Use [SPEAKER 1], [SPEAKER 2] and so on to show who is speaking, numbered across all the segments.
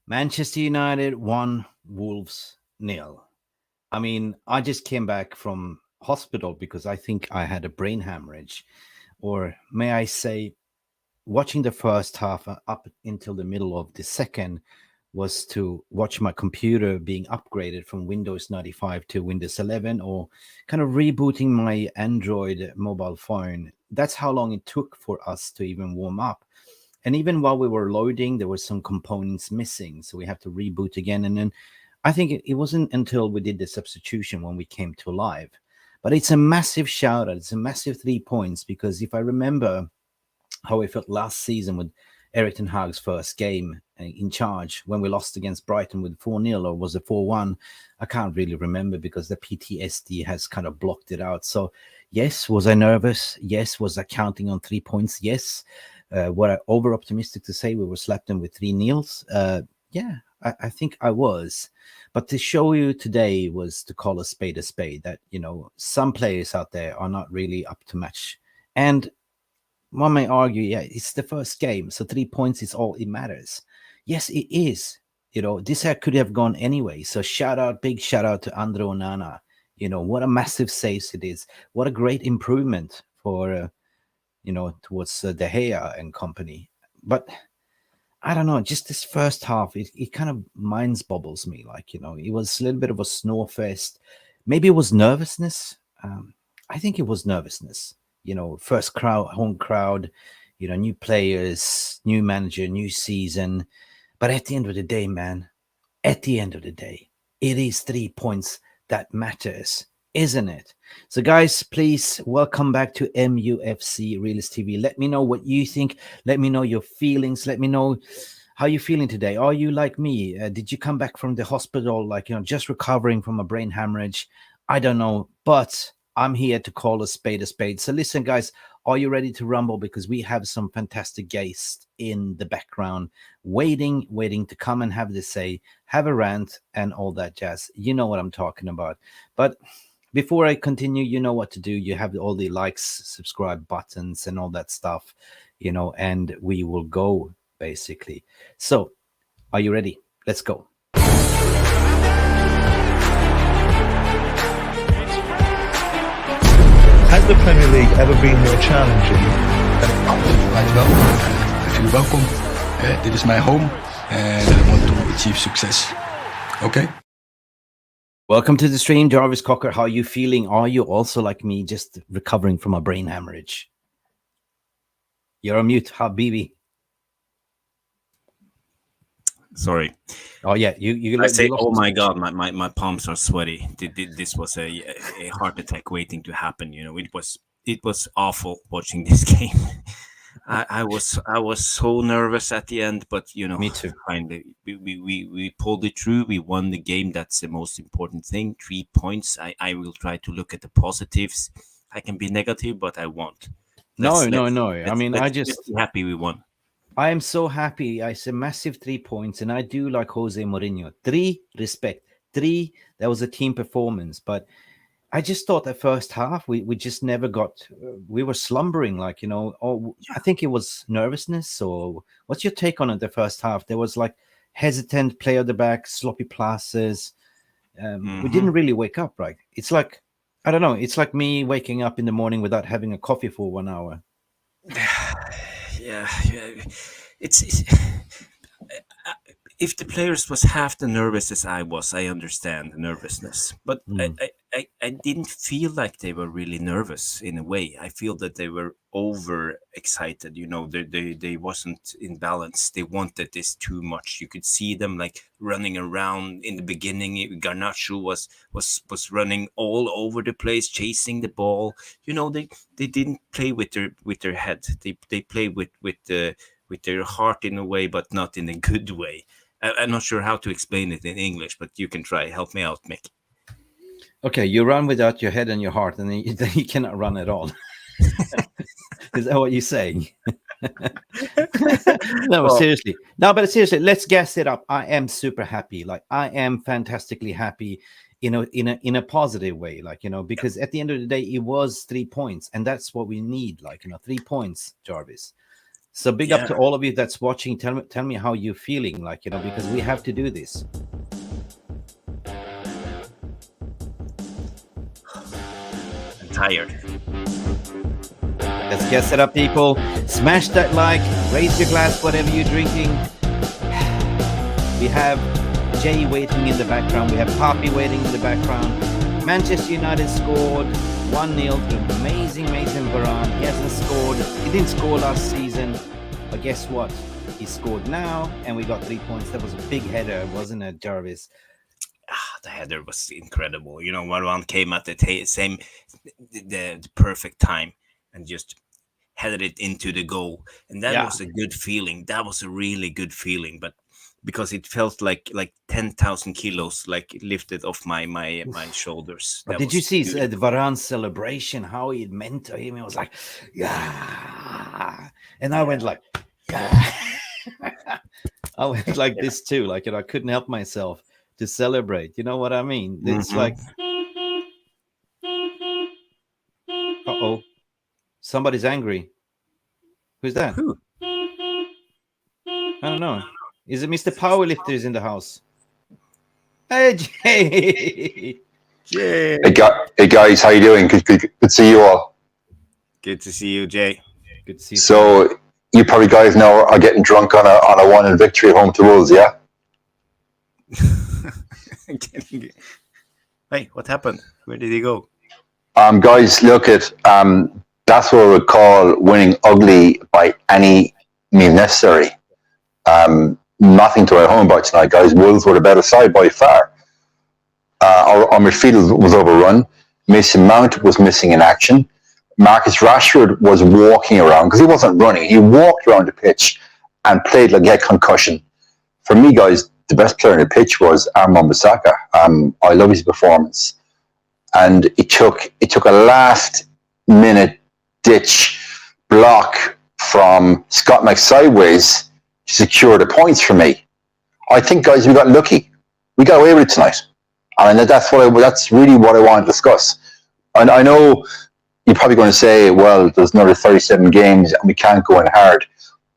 [SPEAKER 1] Manchester United 1, Wolves 0. I mean, I just came back from hospital because I think I had a brain hemorrhage. Or may I say, watching the first half up until the middle of the second was to watch my computer being upgraded from Windows 95 to Windows 11, or kind of rebooting my Android mobile phone. That's how long it took for us to even warm up. And even while we were loading, there were some components missing, so we have to reboot again. And then I think it wasn't until we did the substitution when we came to live. But it's a massive shout out. It's a massive 3 points, because if I remember how I felt last season with Erik ten Hag's first game in charge when we lost against Brighton with 4-0, or was it 4-1? I can't really remember because the PTSD has kind of blocked it out. So yes, was I nervous? Yes. Was I counting on 3 points? Yes. Were I over optimistic to say we were slapped in with 3 nils? Yeah, I think I was. But to show you today was to call a spade, that, some players out there are not really up to match. And one may argue, yeah, it's the first game, so 3 points is all it matters. Yes, it is. This could have gone anyway. So big shout out to Andre Onana. What a massive save it is. What a great improvement for, towards De Gea and company. But I don't know, just this first half, it kind of minds bobbles me. It was a little bit of a snore fest. Maybe it was nervousness. I think it was nervousness. First home crowd, new players, new manager, new season. But at the end of the day, man, it is 3 points that matters, isn't it? So guys, please welcome back to Mufc Realist TV. Let me know what you think. Let me know your feelings. Let me know how you're feeling today. Are you like me? Did you come back from the hospital, just recovering from a brain hemorrhage? I don't know, but I'm here to call a spade a spade. So listen, guys, are you ready to rumble? Because we have some fantastic guests in the background waiting to come and have this say, have a rant and all that jazz. You know what I'm talking about. But before I continue, you know what to do. You have all the likes, subscribe buttons and all that stuff, and we will go basically. So are you ready? Let's go.
[SPEAKER 2] Has the Premier League ever been more challenging?
[SPEAKER 3] Right, wel. Even welkom. Dit is mijn home and I want to achieve success. Okay?
[SPEAKER 1] Welcome to the stream, Jarvis Cocker. How are you feeling? Are you also like me, just recovering from a brain hemorrhage? You're on mute, Habibi.
[SPEAKER 4] Sorry.
[SPEAKER 1] Oh yeah, you.
[SPEAKER 4] I say, oh my God, my palms are sweaty. This was a heart attack waiting to happen. It was awful watching this game. I was so nervous at the end, but
[SPEAKER 1] me too.
[SPEAKER 4] Finally, we pulled it through. We won the game. That's the most important thing. 3 points. I will try to look at the positives. I can be negative, but I won't.
[SPEAKER 1] No. I mean, I just
[SPEAKER 4] be happy we won.
[SPEAKER 1] I am so happy. It's a massive 3 points, and I do like Jose Mourinho. 3, respect. 3, that was a team performance. But I just thought that first half, we just never got, we were slumbering, I think it was nervousness. Or what's your take on it, the first half? There was hesitant play at the back, sloppy passes. We didn't really wake up, right? It's like, I don't know, it's like me waking up in the morning without having a coffee for 1 hour.
[SPEAKER 4] Yeah, it's if the players was half the nervous as I was, I understand the nervousness, but I didn't feel like they were really nervous in a way. I feel that they were over excited. They wasn't in balance. They wanted this too much. You could see them running around in the beginning. Garnacho was running all over the place, chasing the ball. They didn't play with their head. They play with their heart in a way, but not in a good way. I'm not sure how to explain it in English, but you can try. Help me out, Mick.
[SPEAKER 1] Okay, you run without your head and your heart, and then you cannot run at all. Is that what you're saying? No, seriously. No, but seriously, let's gas it up. I am super happy. I am fantastically happy, in a positive way. Because at the end of the day, it was 3 points, and that's what we need. 3 points, Jarvis. So big up to all of you that's watching. Tell me how you're feeling, like, you know, because we have to do this.
[SPEAKER 4] I'm tired.
[SPEAKER 1] Let's get set up, people. Smash that like, raise your glass, whatever you're drinking. We have Jay waiting in the background. We have Pappi waiting in the background. Manchester United scored 1-0 to amazing Varane. He hasn't scored. He didn't score last season, but guess what? He scored now, and we got 3 points. That was a big header, wasn't it, Jarvis?
[SPEAKER 4] The header was incredible. You know, Varane came at the perfect time and just headed it into the goal, and that was a good feeling. That was a really good feeling, but because it felt like 10,000 kilos like lifted off my shoulders.
[SPEAKER 1] But did you see the Varane's celebration? How it meant to him? It was like, yeah, and I went like, yeah. I went like this too. Like, I couldn't help myself to celebrate. You know what I mean? It's like, uh-oh, somebody's angry. Who's that?
[SPEAKER 4] Who?
[SPEAKER 1] I don't know. Is it Mr. Powerlifters in the house? Hey, Jay.
[SPEAKER 4] Jay.
[SPEAKER 5] Hey guys, how you doing? Good to see you all.
[SPEAKER 4] Good to see you, Jay.
[SPEAKER 1] Good to see you.
[SPEAKER 5] So you probably guys now are getting drunk on a 1-0 victory at home to Wolves, yeah?
[SPEAKER 4] Hey, what happened? Where did he go?
[SPEAKER 5] Guys, look at that's what I would call winning ugly by any means necessary. Nothing to write home about tonight, guys. Wolves were the better side by far. Our midfield was overrun. Mason Mount was missing in action. Marcus Rashford was walking around because he wasn't running. He walked around the pitch and played like he had concussion. For me, guys, the best player on the pitch was 𝒖𝒊𝒄𝒌 𝑹𝒖𝒃𝒚. I love his performance, and it took a last-minute ditch block from Scott McSideways to secure the points for me. I think, guys, we got lucky. We got away with it tonight. I mean, that's really what I want to discuss. And I know you're probably going to say, well, there's another 37 games and we can't go in hard.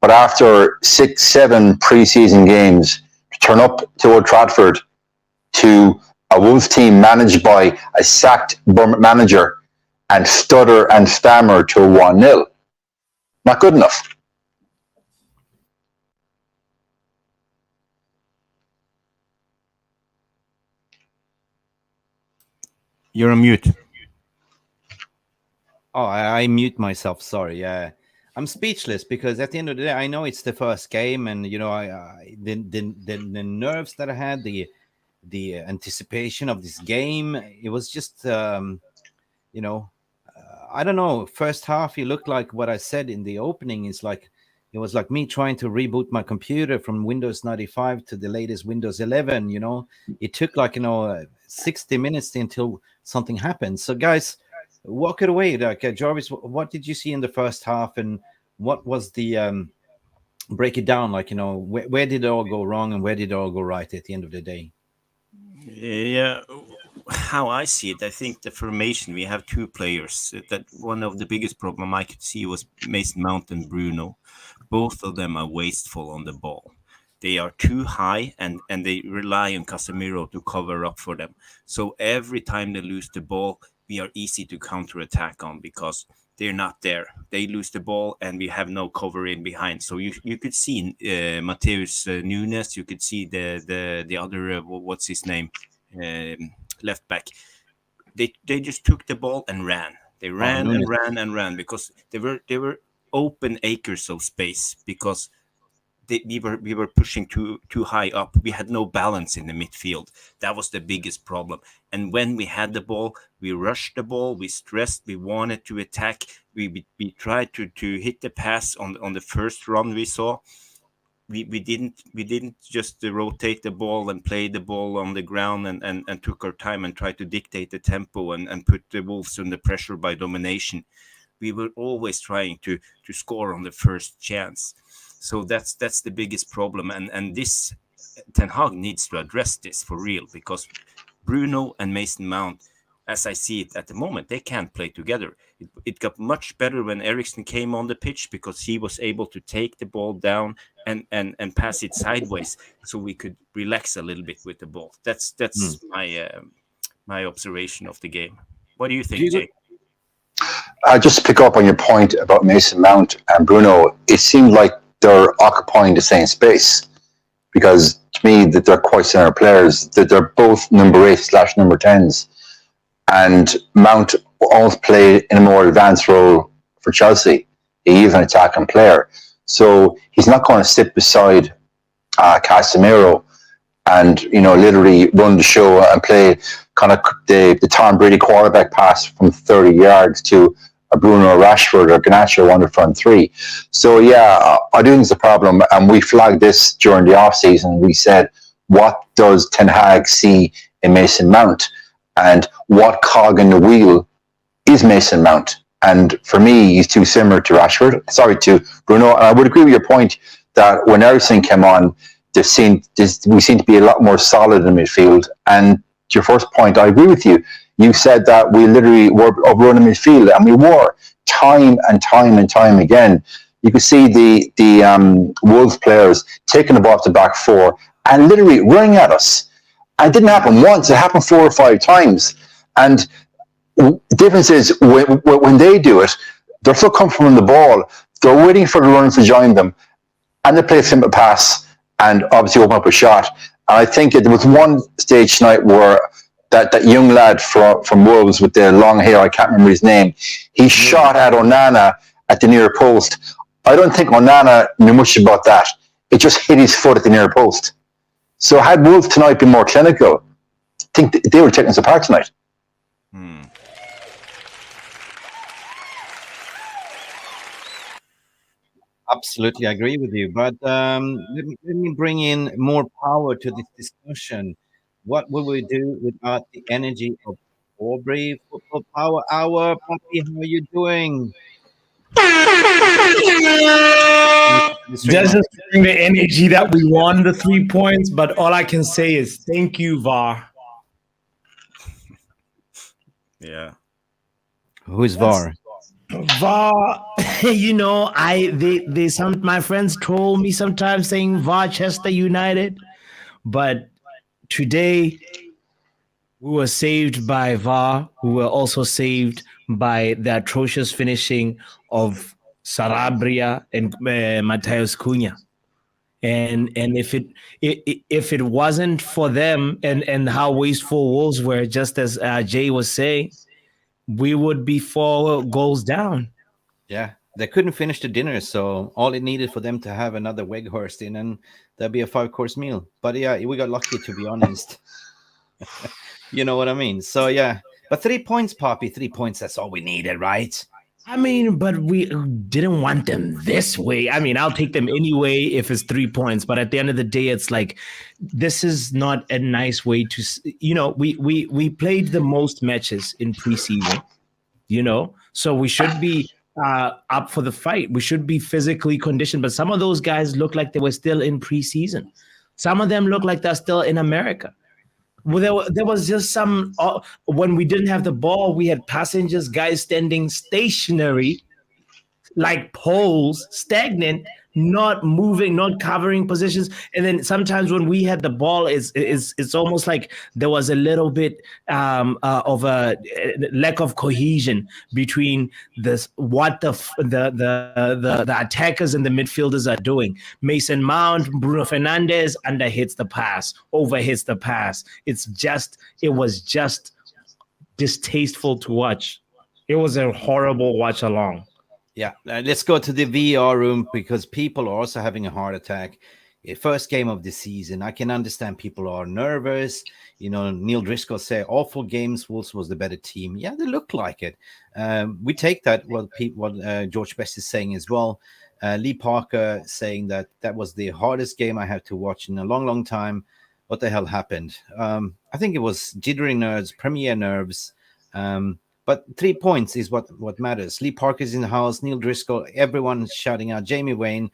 [SPEAKER 5] But after 6-7 pre-season games, to turn up to Old Trafford to a Wolves team managed by a sacked Bournemouth manager and stutter and stammer to a 1-0, not good enough.
[SPEAKER 4] You're on mute.
[SPEAKER 1] Oh, I mute myself. Sorry. Yeah, I'm speechless because at the end of the day, I know it's the first game, and you know, the nerves that I had, the anticipation of this game, it was just, you know, I don't know. First half, you looked like what I said in the opening. Is like it was like me trying to reboot my computer from Windows 95 to the latest Windows 11. You know, it took like 60 minutes until something happened. So, guys, walk it away. Like Jarvis, what did you see in the first half, and what was the break it down? Like, where did it all go wrong and where did it all go right at the end of the day?
[SPEAKER 4] Yeah, how I see it, I think the formation, we have two players. That one of the biggest problem I could see was Mason Mount and Bruno. Both of them are wasteful on the ball. They are too high, and they rely on Casemiro to cover up for them. So every time they lose the ball, we are easy to counterattack on because they're not there. They lose the ball, and we have no cover in behind. So you could see Mateus Nunes. You could see the other what's his name, left back. They just took the ball and ran. They ran and ran and ran because they were open acres of space because we were pushing too high up. We had no balance in the midfield. That was the biggest problem. And when we had the ball, we rushed the ball. We stressed. We wanted to attack. We tried to hit the pass on the first run we saw. We didn't just rotate the ball and play the ball on the ground and took our time and tried to dictate the tempo and put the Wolves under pressure by domination. We were always trying to score on the first chance. So that's the biggest problem, and this Ten Hag needs to address this for real, because Bruno and Mason Mount as I see it at the moment, they can't play together. It got much better when Eriksson came on the pitch because he was able to take the ball down and pass it sideways, so we could relax a little bit with the ball. That's my observation of the game. What do you think, Jay?
[SPEAKER 5] Just to pick up on your point about Mason Mount and Bruno, it seemed like they're occupying the same space, because to me that they're quite similar players, that they're both number 8/number 10s, and Mount almost played in a more advanced role for Chelsea. He's an attacking player, so he's not going to sit beside Casemiro and literally run the show and play kind of the Tom Brady quarterback pass from 30 yards to a Bruno Rashford or Garnacho on the front three. So yeah, I do think it's a problem, and we flagged this during the off season. We said, what does Ten Hag see in Mason Mount, and what cog in the wheel is Mason Mount? And for me, he's too similar to to Bruno. And I would agree with your point that when Eriksson came on, we seem to be a lot more solid in midfield. And to your first point, I agree with you. You said that we literally were overrunning midfield, and we were time and time again. You could see the Wolves players taking the ball off the back four and literally running at us. And it didn't happen once; it happened 4 or 5 times. And the difference is when they do it, they're so comfortable in the ball, they're waiting for the runners to join them, and they play a simple pass and obviously open up a shot. And I think there was one stage tonight where that young lad from Wolves with the long hair, I can't remember his name, he shot at Onana at the near post. I don't think Onana knew much about that. It just hit his foot at the near post. So had Wolves tonight been more clinical, I think they were taking us apart tonight.
[SPEAKER 1] Absolutely, I agree with you. But let me bring in more power to this discussion. What will we do without the energy of Aubrey Football Power Hour? Pappi, how are you doing?
[SPEAKER 6] Just showing the energy that we won the 3 points, but all I can say is thank you, VAR.
[SPEAKER 4] Yeah.
[SPEAKER 1] Who's VAR?
[SPEAKER 6] VAR, my friends troll me sometimes saying Varchester United, but today we were saved by VAR. We were also saved by the atrocious finishing of Sarabia and Matheus Cunha. And if it wasn't for them and how wasteful Wolves were, just as Jay was saying, we would be 4 goals down.
[SPEAKER 1] Yeah, they couldn't finish the dinner, so all it needed for them to have another Weghorst in, and that'd be a 5-course meal. But yeah, we got lucky, to be honest. You know what I mean? So yeah, but 3 points, Pappi, 3 points, that's all we needed, right?
[SPEAKER 6] I mean, but we didn't want them this way. I mean, I'll take them anyway if it's 3 points. But at the end of the day, it's like, this is not a nice way to, we played the most matches in preseason, so we should be up for the fight. We should be physically conditioned. But some of those guys look like they were still in preseason. Some of them look like they're still in America. Well, there was just some when we didn't have the ball, we had passengers, guys standing stationary, like poles, stagnant, not moving, not covering positions. And then sometimes when we had the ball, it's almost like there was a little bit of a lack of cohesion between what the attackers and the midfielders are doing. Mason Mount, Bruno Fernandes underhits the pass, overhits the pass. It was just distasteful to watch. It was a horrible watch along.
[SPEAKER 1] Yeah, let's go to the VR room because people are also having a heart attack. First game of the season. I can understand people are nervous. Neil Driscoll said awful games. Wolves was the better team. Yeah, they look like it. We take that, what George Best is saying as well. Lee Parker saying that was the hardest game I had to watch in a long, long time. What the hell happened? I think it was jittery nerves, Premier nerves. But 3 points is what matters. Lee Parker's in the house, Neil Driscoll, everyone shouting out, Jamie Wayne,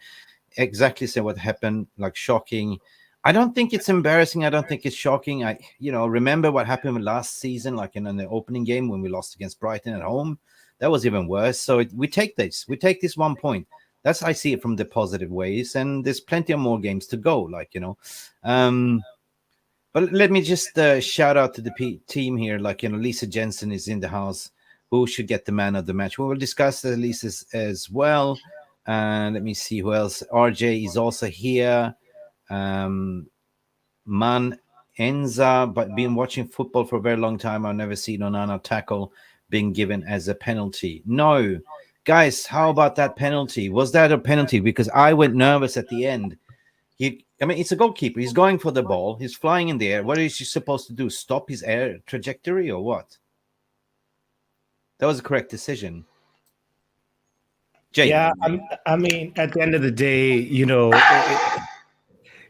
[SPEAKER 1] exactly say what happened, like shocking. I don't think it's embarrassing. I don't think it's shocking. Remember what happened last season, like in the opening game when we lost against Brighton at home. That was even worse. So we take this. We take this 1 point. I see it from the positive ways, and there's plenty of more games to go. But let me just shout out to the team here. Lisa Jensen is in the house. Who should get the man of the match? We will discuss the Lisa's as well. Let me see who else. RJ is also here. Man Enza, but been watching football for a very long time. I've never seen Onana tackle being given as a penalty. No. Guys, how about that penalty? Was that a penalty? Because I went nervous at the end. It's a goalkeeper. He's going for the ball. He's flying in the air. What is he supposed to do? Stop his air trajectory or what? That was a correct decision. Jay.
[SPEAKER 6] Yeah, I mean, at the end of the day,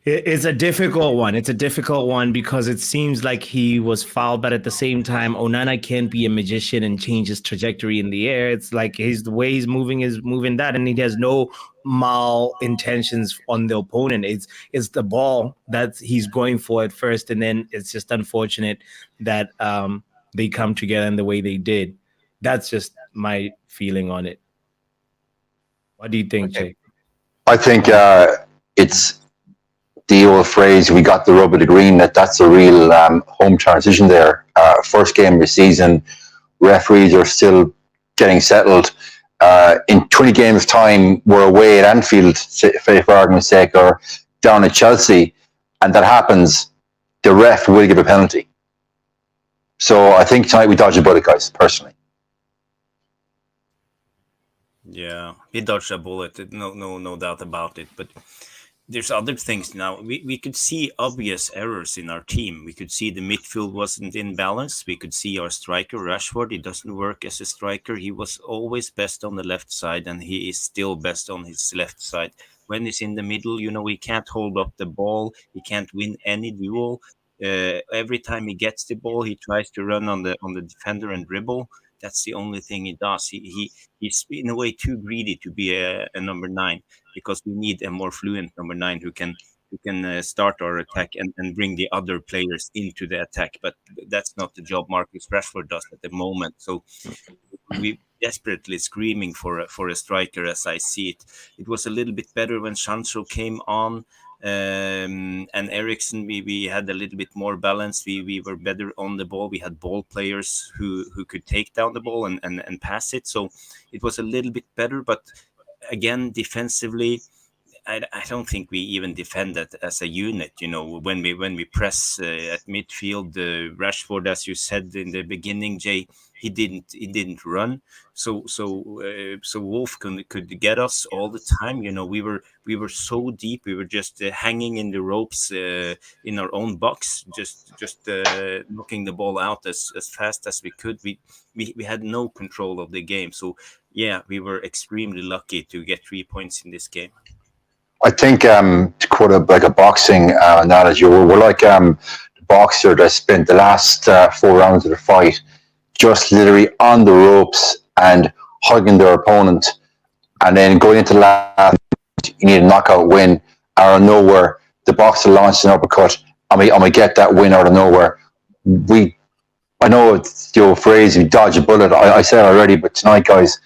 [SPEAKER 6] it's a difficult one. It's a difficult one because it seems like he was fouled, but at the same time, Onana can't be a magician and change his trajectory in the air. It's like the way he's moving is moving that, and he has no mal intentions on the opponent. It's the ball that he's going for at first, and then it's just unfortunate that they come together in the way they did. That's just my feeling on it. What do you think, Jay?
[SPEAKER 5] I think it's the old phrase, we got the rub of the green, that's a real home transition there. First game of the season, referees are still getting settled. In 20 games' time, we're away at Anfield, for argument's sake, or down at Chelsea, and that happens, the ref will give a penalty. So I think tonight we dodged a bullet, guys, personally.
[SPEAKER 4] Yeah, he dodged a bullet. No doubt about it. But there's other things now. We could see obvious errors in our team. We could see the midfield wasn't in balance. We could see our striker, Rashford, he doesn't work as a striker. He was always best on the left side, and he is still best on his left side. When he's in the middle, he can't hold up the ball. He can't win any duel. Every time he gets the ball, he tries to run on the defender and dribble. That's the only thing he does. He's in a way too greedy to be a number 9, because we need a more fluent number 9 who can start our attack and bring the other players into the attack. But that's not the job Marcus Rashford does at the moment. So we desperately screaming for a striker, as I see it. It was a little bit better when Sancho came on. And Eriksen, we had a little bit more balance. We were better on the ball. We had ball players who could take down the ball and pass it. So it was a little bit better. But again, defensively, I don't think we even defend that as a unit. When we press at midfield, Rashford, as you said in the beginning, Jay, he didn't run. So Wolf could get us all the time. We were so deep. We were just hanging in the ropes in our own box, just knocking the ball out as fast as we could. We had no control of the game. So yeah, we were extremely lucky to get 3 points in this game.
[SPEAKER 5] I think to quote a boxing analogy, we're like the boxer that spent the last 4 rounds of the fight just literally on the ropes and hugging their opponent, and then going into the last, you need a knockout win. Out of nowhere, the boxer launched an uppercut, and we get that win out of nowhere. I know it's the old phrase, we dodge a bullet. I said it already, but tonight, guys,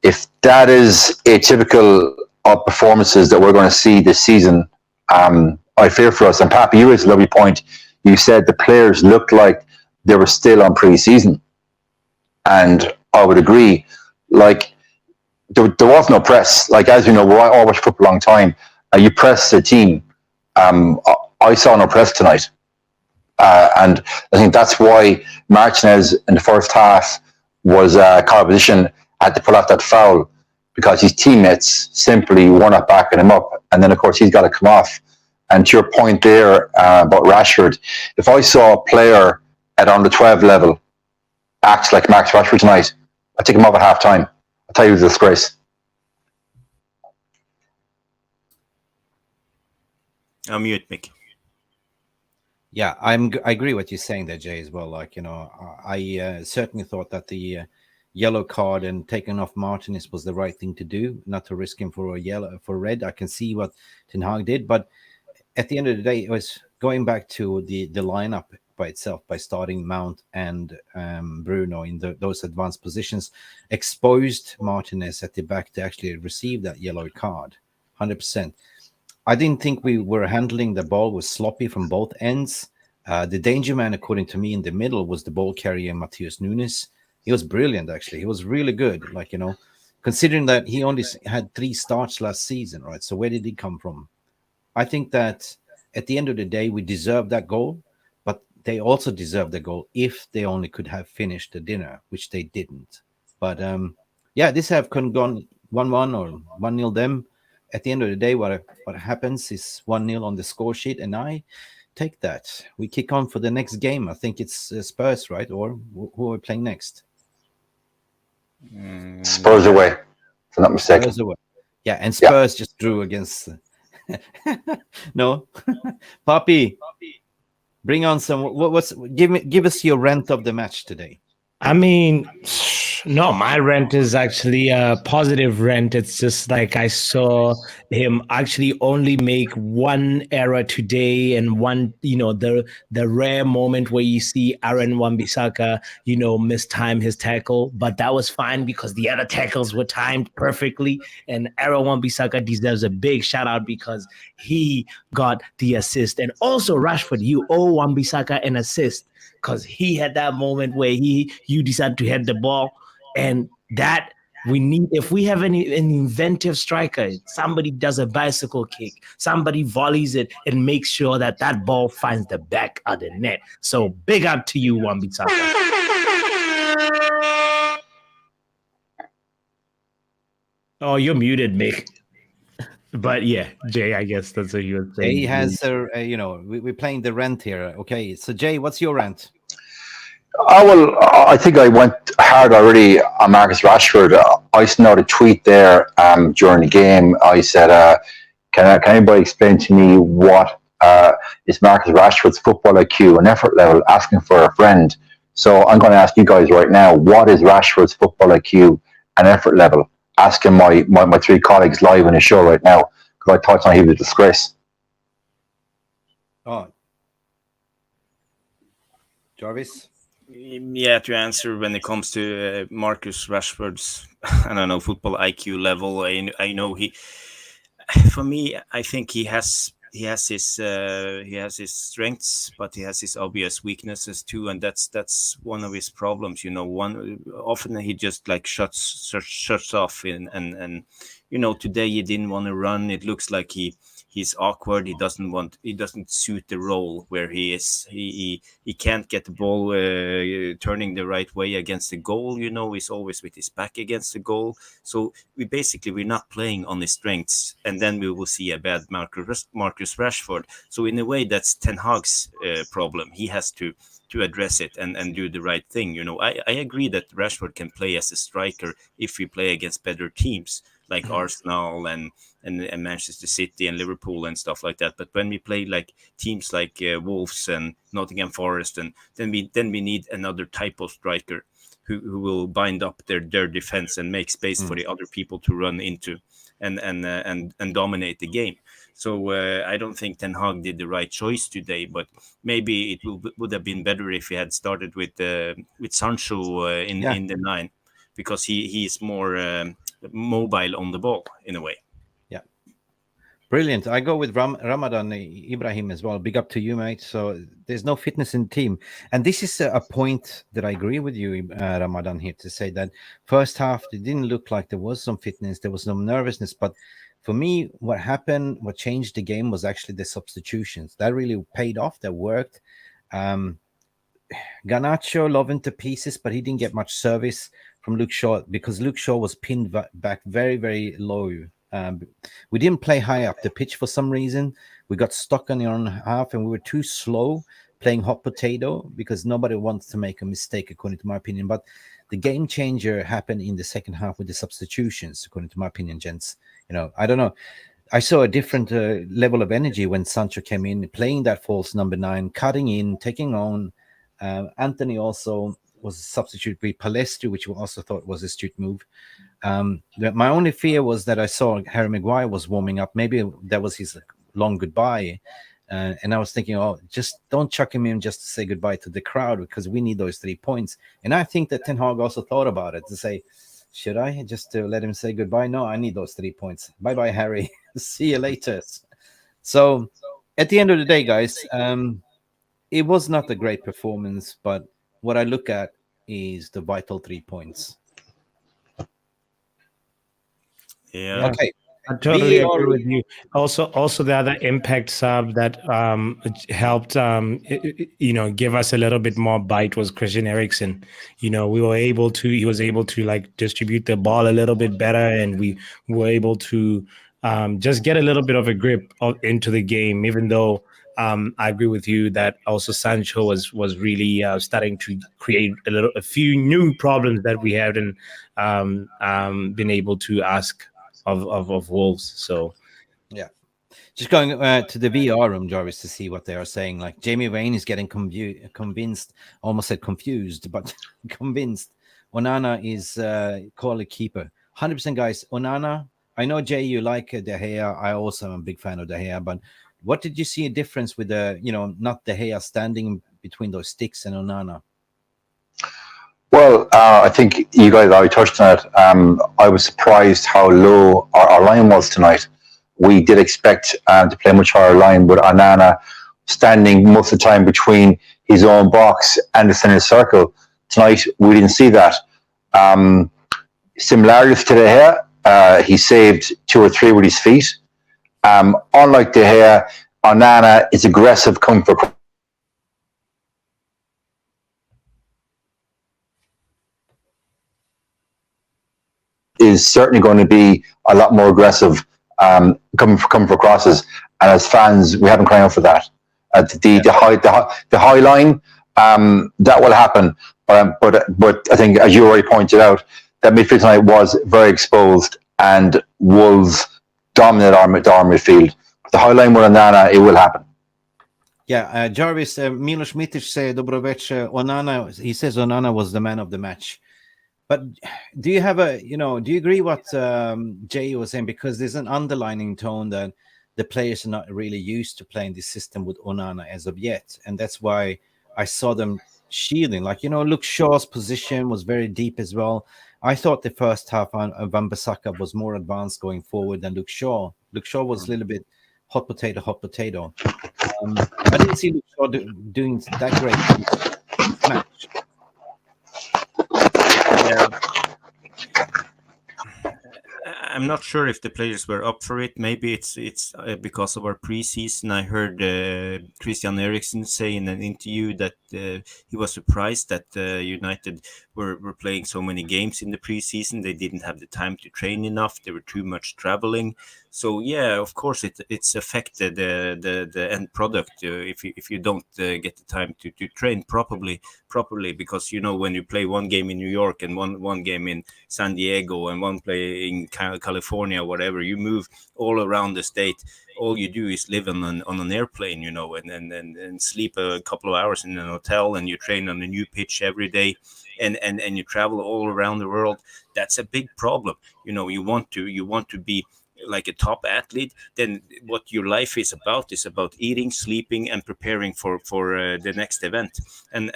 [SPEAKER 5] if that is atypical of performances that we're going to see this season, I fear for us. And Pappi, you raised a lovely point. You said the players looked like they were still on pre-season, and I would agree. Like there was no press. Like, as you know, we all watch football a long time. You press the team. I saw no press tonight, and I think that's why Martinez in the first half was caught position, had to pull out that foul, because his teammates simply were not backing him up. And then, of course, he's got to come off. And to your point there about Rashford, if I saw a player at under 12 level act like Max Rashford tonight, I'd take him off at half time. I'll tell you, it's a disgrace.
[SPEAKER 4] I'm mute, Mick.
[SPEAKER 1] Yeah, I agree what you're saying there, Jay, as well. I certainly thought that the yellow card and taking off Martinez was the right thing to do, not to risk him for red. I can see what Ten Hag did, but at the end of the day, it was going back to the lineup by itself, by starting Mount and Bruno in those advanced positions, exposed Martinez at the back to actually receive that yellow card, 100%. I didn't think we were handling the ball was sloppy from both ends. The danger man, according to me, in the middle was the ball carrier Matheus Nunes. He was brilliant, actually. He was really good. Like, considering that he only had 3 starts last season, right? So where did he come from? I think that at the end of the day, we deserved that goal, but they also deserved the goal if they only could have finished the dinner, which they didn't. But yeah, this have gone 1-1 or 1-0 them. At the end of the day, what happens is 1-0 on the score sheet, and I take that. We kick on for the next game. I think it's Spurs, right? Or who are we playing next?
[SPEAKER 5] Spurs away, if I'm not mistaken.
[SPEAKER 1] Spurs away. Yeah, and Spurs just drew against. No, Pappi, bring on some. Give us your rant of the match today.
[SPEAKER 6] I mean, no, my rent is actually a positive rent. It's just like I saw him actually only make one error today, and one, the rare moment where you see Aaron Wan-Bissaka, mistime his tackle, but that was fine because the other tackles were timed perfectly, and Aaron Wan-Bissaka deserves a big shout out because he got the assist, and also Rashford, you owe Wan-Bissaka an assist, because he had that moment where you decided to head the ball, and that we need. If we have an inventive striker, somebody does a bicycle kick, somebody volleys it, and makes sure that ball finds the back of the net. So big up to you, Wan-Bissaka. Oh, you're muted, Mick. But yeah, Jay, I guess that's what you were saying.
[SPEAKER 1] Jay has we're playing the rant here. Okay, so Jay, what's your rant?
[SPEAKER 5] Well, I think I went hard already on Marcus Rashford. I sent out a tweet there during the game. I said, can anybody explain to me what is Marcus Rashford's football IQ and effort level, asking for a friend? So I'm going to ask you guys right now, what is Rashford's football IQ and effort level? Asking my 3 colleagues live on the show right now, because I thought he was a disgrace.
[SPEAKER 1] Oh, Jarvis?
[SPEAKER 4] Yeah, to answer when it comes to Marcus Rashford's, I don't know, football IQ level, I know for me, I think he has his strengths, but he has his obvious weaknesses too, and that's one of his problems. Often he just like shuts off, and today he didn't want to run. It looks like he's awkward. He doesn't suit the role where he is. He can't get the ball turning the right way against the goal. He's always with his back against the goal. So we're not playing on his strengths, and then we will see a bad Marcus Rashford. So in a way, that's Ten Hag's problem. He has to address it and do the right thing. I agree that Rashford can play as a striker if we play against better teams like Arsenal and Manchester City and Liverpool and stuff like that. But when we play like teams like Wolves and Nottingham Forest, and then we need another type of striker who will bind up their defense and make space for the other people to run into and dominate the game. So I don't think Ten Hag did the right choice today, but maybe it would have been better if he had started with Sancho in the 9, because he is more mobile on the ball in a way.
[SPEAKER 1] Yeah, brilliant. I go with Ramadan Ibrahim as well. Big up to you, mate. So there's no fitness in the team, and this is a point that I agree with you, Ramadan, here, to say that first half it didn't look like there was some fitness, there was some nervousness, but for me, what changed the game was actually the substitutions. That really paid off. That worked. Garnacho loved him to pieces, but he didn't get much service from Luke Shaw because Luke Shaw was pinned back very, very low. We didn't play high up the pitch for some reason. We got stuck on the own half, and we were too slow playing hot potato because nobody wants to make a mistake, according to my opinion. But the game changer happened in the second half with the substitutions, according to my opinion, gents. I don't know. I saw a different level of energy when Sancho came in, playing that false number 9, cutting in, taking on. Anthony also was a substitute with Palestri, which we also thought was a astute move. My only fear was that I saw Harry Maguire was warming up. Maybe that was his long goodbye. And I was thinking, oh, just don't chuck him in just to say goodbye to the crowd, because we need those 3 points. And I think that Ten Hag also thought about it to say, should I just let him say goodbye? No, I need those 3 points. Bye-bye, Harry. See you later. So at the end of the day, guys, it was not a great performance, but what I look at is the vital 3 points.
[SPEAKER 4] Yeah.
[SPEAKER 1] Okay.
[SPEAKER 6] I totally
[SPEAKER 1] VAR
[SPEAKER 6] agree with you. Also, the other impact sub that helped, give us a little bit more bite was Christian Eriksen. He was able to like distribute the ball a little bit better, and we were able to just get a little bit of a grip into the game. Even though I agree with you that also Sancho was really starting to create a few new problems that we hadn't been able to ask of Wolves. So
[SPEAKER 1] yeah, just going to the VR room, Jarvis, to see what they are saying. Like Jamie Vane is getting convinced, almost said confused, but convinced. Onana is called a keeper. 100%, guys. Onana. I know, Jay, you like De Gea. I also am a big fan of De Gea. But what did you see a difference with not De Gea standing between those sticks and Onana?
[SPEAKER 5] Well, I think you guys already touched on it. I was surprised how low our line was tonight. We did expect to play a much higher line, with Onana standing most of the time between his own box and the centre circle. Tonight, we didn't see that. Similarities to De Gea, he saved 2 or 3 with his feet. Unlike De Gea, Onana is aggressive, coming for is certainly going to be a lot more aggressive coming for crosses, and as fans, we haven't cried out for that. The high line, that will happen, but I think, as you already pointed out, that midfield tonight was very exposed, and Wolves dominate our midfield. But the high line with Onana, it will happen.
[SPEAKER 1] Yeah, Jarvis, Milos Mitic said 𝒂𝒊𝒔𝒉 Onana. He says Onana was the man of the match. But do you have do you agree what Jay was saying? Because there's an underlining tone that the players are not really used to playing this system with Onana as of yet. And that's why I saw them shielding. Like, Luke Shaw's position was very deep as well. I thought the first half on Wan-Bissaka was more advanced going forward than Luke Shaw. Luke Shaw was a little bit hot potato. I didn't see Luke Shaw doing that great in this match.
[SPEAKER 4] Yeah. I'm not sure if the players were up for it. Maybe it's because of our preseason. I heard Christian Eriksen say in an interview that he was surprised that United were playing so many games in the preseason. They didn't have the time to train enough. They were too much traveling. So yeah, of course it's affected the end product if you don't get the time to train properly, because when you play one game in New York and one game in San Diego and one play in California, whatever, you move all around the state. All you do is live on an airplane, and sleep a couple of hours in an hotel, and you train on a new pitch every day, and you travel all around the world. That's a big problem. You want to be like a top athlete, then what your life is about eating, sleeping, and preparing for the next event. And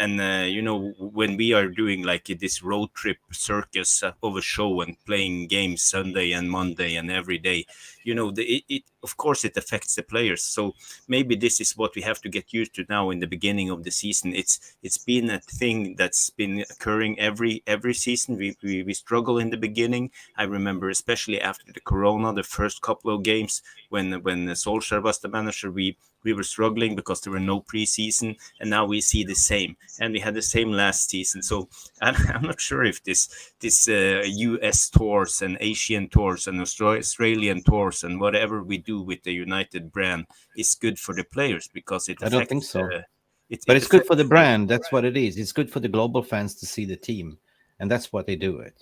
[SPEAKER 4] when we are doing like this road trip circus of a show and playing games Sunday and Monday and every day, of course it affects the players. So maybe this is what we have to get used to now in the beginning of the season. It's been a thing that's been occurring every season. We struggle in the beginning. I remember especially after the Corona, the first couple of games when Solskjaer was the manager, we were struggling because there were no preseason, and now we see the same, and we had the same last season. So I'm not sure if this US tours and Asian tours and Australian tours and whatever we do with the United brand is good for the players, because it affects,
[SPEAKER 1] I don't think so. But it's good for the brand. That's what it is. It's good for the global fans to see the team, and that's what they do it.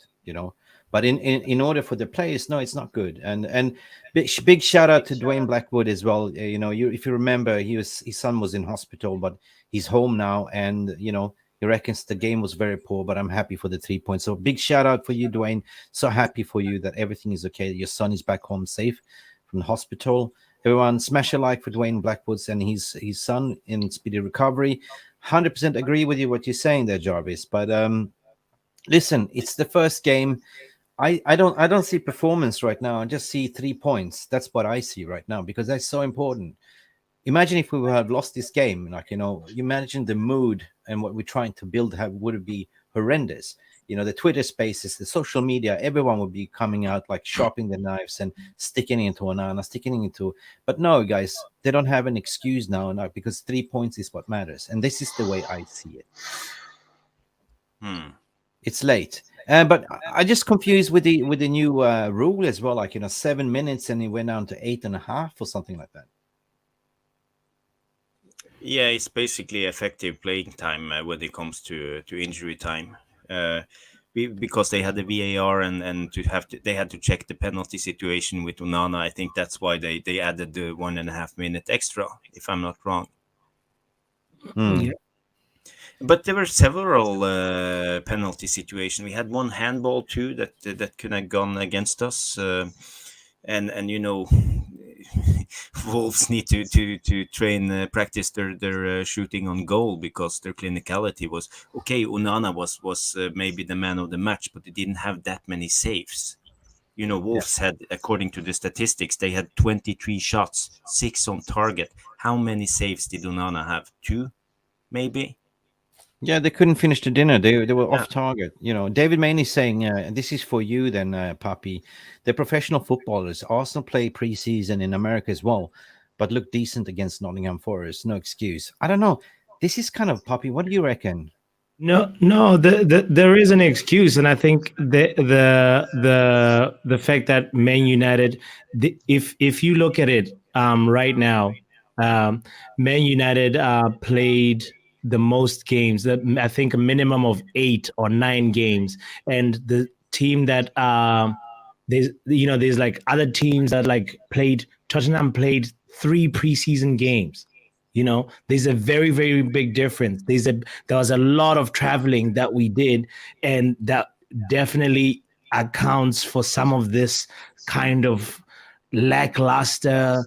[SPEAKER 1] But in order for the players, no, it's not good. And big shout out to Dwayne Blackwood as well. If you remember, his son was in hospital, but he's home now, and he reckons the game was very poor. But I'm happy for the 3 points. So big shout out for you, Dwayne. So happy for you that everything is okay. Your son is back home safe from the hospital. Everyone, smash a like for Dwayne Blackwood's and his son in speedy recovery. 100% agree with you what you're saying there, Jarvis. But listen, it's the first game. I don't see performance right now. I just see 3 points. That's what I see right now because that's so important. Imagine if we would have lost this game. Like, you imagine the mood and what we're trying to build would be horrendous. The Twitter spaces, the social media, everyone would be coming out like sharpening the knives and sticking into Onana, sticking into. But no, guys, they don't have an excuse now because 3 points is what matters. And this is the way I see it. It's late. But I just confused with the new rule as well, like 7 minutes and it went down to 8.5 or something like that.
[SPEAKER 4] Yeah, it's basically effective playing time when it comes to injury time, because they had the VAR and they had to check the penalty situation with Onana. I think that's why they added the 1.5 minute extra, if I'm not wrong.
[SPEAKER 6] Yeah.
[SPEAKER 4] But there were several penalty situations. We had one handball too that could have gone against us, and Wolves need to train, practice their shooting on goal because their clinicality was okay. Onana was maybe the man of the match, but they didn't have that many saves. Wolves had, according to the statistics, they had 23 shots, 6 on target. How many saves did Onana have? 2, maybe.
[SPEAKER 1] Yeah, they couldn't finish the dinner. They were off target. David Maney saying, and this is for you then, Pappi. They're professional footballers. Arsenal play preseason in America as well, but look decent against Nottingham Forest. No excuse. I don't know. This is kind of, Pappi, what do you reckon?
[SPEAKER 6] No. There is an excuse, and I think the fact that Man United, if you look at it right now, Man United played the most games, I think a minimum of 8 or 9 games, and the team that there's like other teams that like played. Tottenham played 3 preseason games. There's a very, very big difference. There was a lot of traveling that we did, and that definitely accounts for some of this kind of lackluster,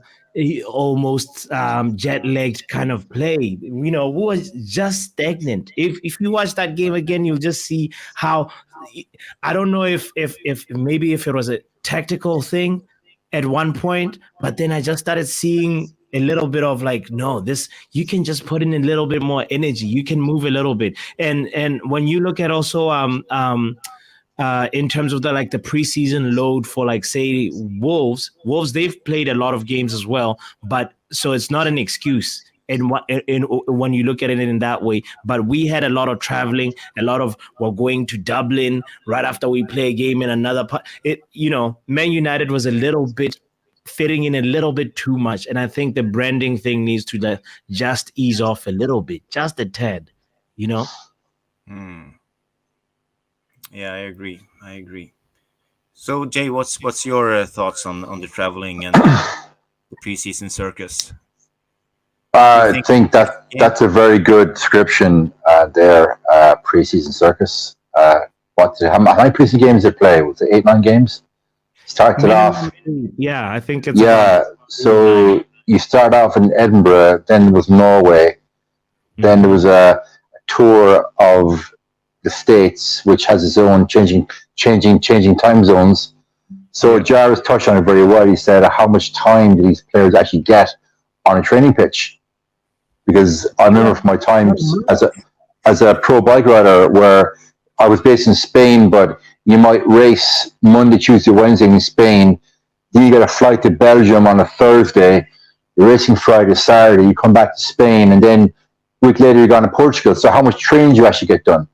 [SPEAKER 6] almost jet-lagged kind of play. We was just stagnant. If you watch that game again, you'll just see how, I don't know if maybe if it was a tactical thing at one point, but then I just started seeing a little bit of like, no, this, you can just put in a little bit more energy, you can move a little bit. And when you look at also in terms of the preseason load for say Wolves, they've played a lot of games as well, but so it's not an excuse when you look at it in that way. But we had a lot of traveling, we're going to Dublin right after we play a game in another part. Man United was a little bit fitting in a little bit too much, and I think the branding thing needs to just ease off a little bit, just a tad.
[SPEAKER 4] Yeah, I agree. So, Jay, what's your thoughts on the traveling and the preseason circus?
[SPEAKER 5] I think that's a very good description there. Preseason circus. How many preseason games did they play? Was it 8, 9 games? Started off.
[SPEAKER 6] Yeah, I think it's.
[SPEAKER 5] Yeah, so you start off in Edinburgh, then there was Norway, then there was a tour of the States, which has its own changing time zones. So Jarvis touched on it very well. He said, how much time do these players actually get on a training pitch? Because I remember from my times as a pro bike rider, where I was based in Spain, but you might race Monday, Tuesday, Wednesday in Spain. Then you get a flight to Belgium on a Thursday. You're racing Friday, Saturday. You come back to Spain, and then a week later you're gone to Portugal. So how much training do you actually get done?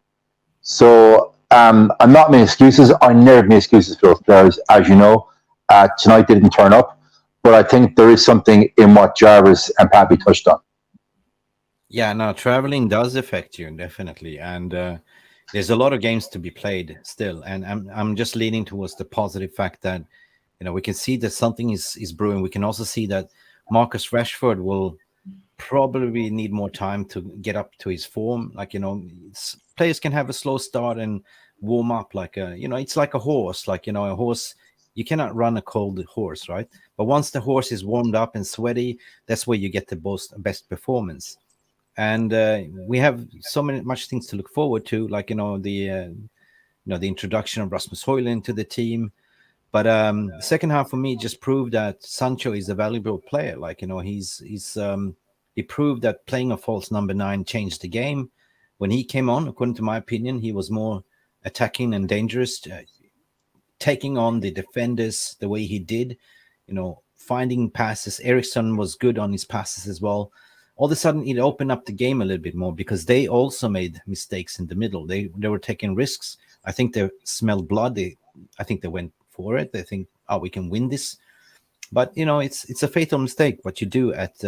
[SPEAKER 5] So I'm not making excuses. I never make excuses for those players, as you know. Tonight they didn't turn up, but I think there is something in what Jarvis and Pappi touched on.
[SPEAKER 1] Yeah, no, traveling does affect you, definitely. And there's a lot of games to be played still. And I'm just leaning towards the positive fact that, we can see that something is brewing. We can also see that Marcus Rashford will probably need more time to get up to his form. Players can have a slow start and warm up it's like a horse. A horse You cannot run a cold horse, right? But once the horse is warmed up and sweaty, that's where you get the best performance. And we have so much things to look forward to, like the introduction of Rasmus Højlund to the team. But second half for me just proved that Sancho is a valuable player. Like he proved that playing a false number 9 changed the game. When he came on, according to my opinion, he was more attacking and dangerous, taking on the defenders the way he did, finding passes. Eriksson was good on his passes as well. All of a sudden, it opened up the game a little bit more because they also made mistakes in the middle. They were taking risks. I think they smelled blood. I think they went for it. They think, oh, we can win this. But, it's a fatal mistake what you do at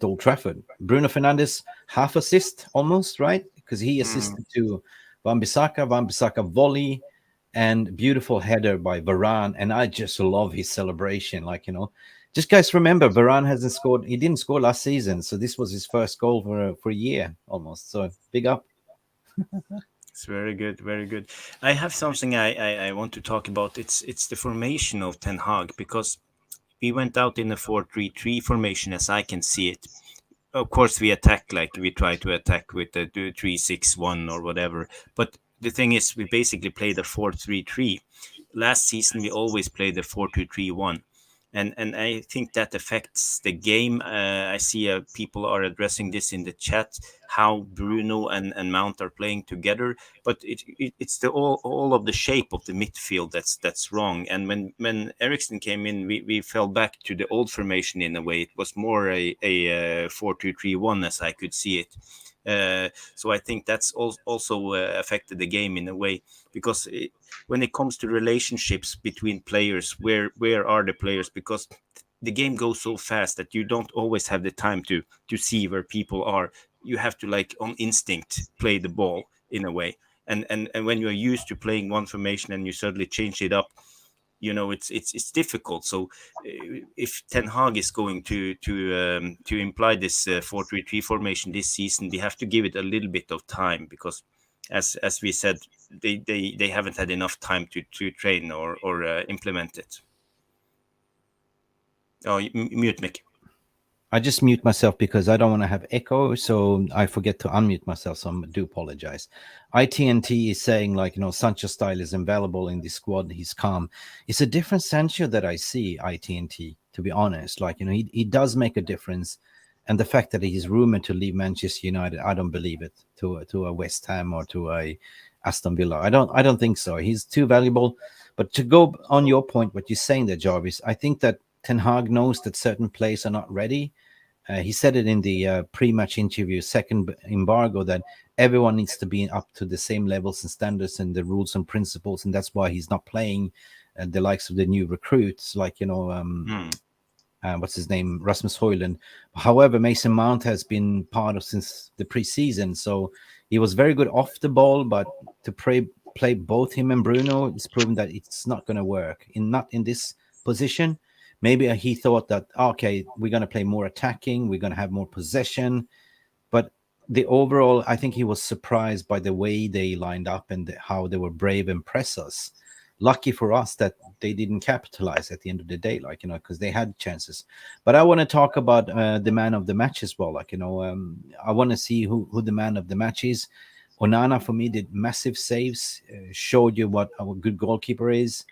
[SPEAKER 1] Old Trafford. Bruno Fernandes, half assist almost, right? Because he assisted to Wan-Bissaka volley, and beautiful header by Varane. And I just love his celebration. Just guys remember, Varane hasn't scored. He didn't score last season. So this was his first goal for a year almost. So big up.
[SPEAKER 4] It's very good, very good. I have something I want to talk about. It's the formation of Ten Hag, because we went out in a 4-3-3 formation as I can see it. Of course, we attack like we try to attack with the 3-6-1 or whatever. But the thing is, we basically played a 4-3-3. Last season, we always played the 4-2-3-1. And I think that affects the game. I see people are addressing this in the chat, how Bruno and Mount are playing together. But it's the all of the shape of the midfield that's wrong. And when Eriksson came in, we fell back to the old formation in a way. It was more a 4-2-3-1 as I could see it. So I think that's also affected the game in a way, because when it comes to relationships between players, where are the players? Because the game goes so fast that you don't always have the time to see where people are. You have to, like, on instinct, play the ball in a way. And when you're used to playing one formation and you suddenly change it up, it's difficult. So if Ten Hag is going to imply this 4-3-3 formation this season, we have to give it a little bit of time, because as we said, they haven't had enough time to train or implement it. Oh, mute Mick.
[SPEAKER 1] I just mute myself because I don't want to have echo, so I forget to unmute myself, so I do apologize. ITNT is saying, Sancho's style is invaluable in this squad. He's calm. It's a different Sancho that I see, ITNT, to be honest. He does make a difference. And the fact that he's rumored to leave Manchester United, I don't believe it, to a West Ham or to a Aston Villa. I don't think so. He's too valuable. But to go on your point, what you're saying there, Jarvis, I think that Ten Hag knows that certain players are not ready. He said it in the pre-match interview, second embargo, that everyone needs to be up to the same levels and standards and the rules and principles, and that's why he's not playing the likes of the new recruits, what's his name, Rasmus Højlund. However, Mason Mount has been part of since the preseason, so he was very good off the ball, but to play both him and Bruno, it's proven that it's not going to work, not in this position. Maybe he thought that, okay, we're going to play more attacking, we're going to have more possession. But the overall, I think he was surprised by the way they lined up and how they were brave and press us. Lucky for us that they didn't capitalize at the end of the day, because they had chances. But I want to talk about the man of the match as well. I want to see who the man of the match is. Onana, for me, did massive saves, showed you what a good goalkeeper is.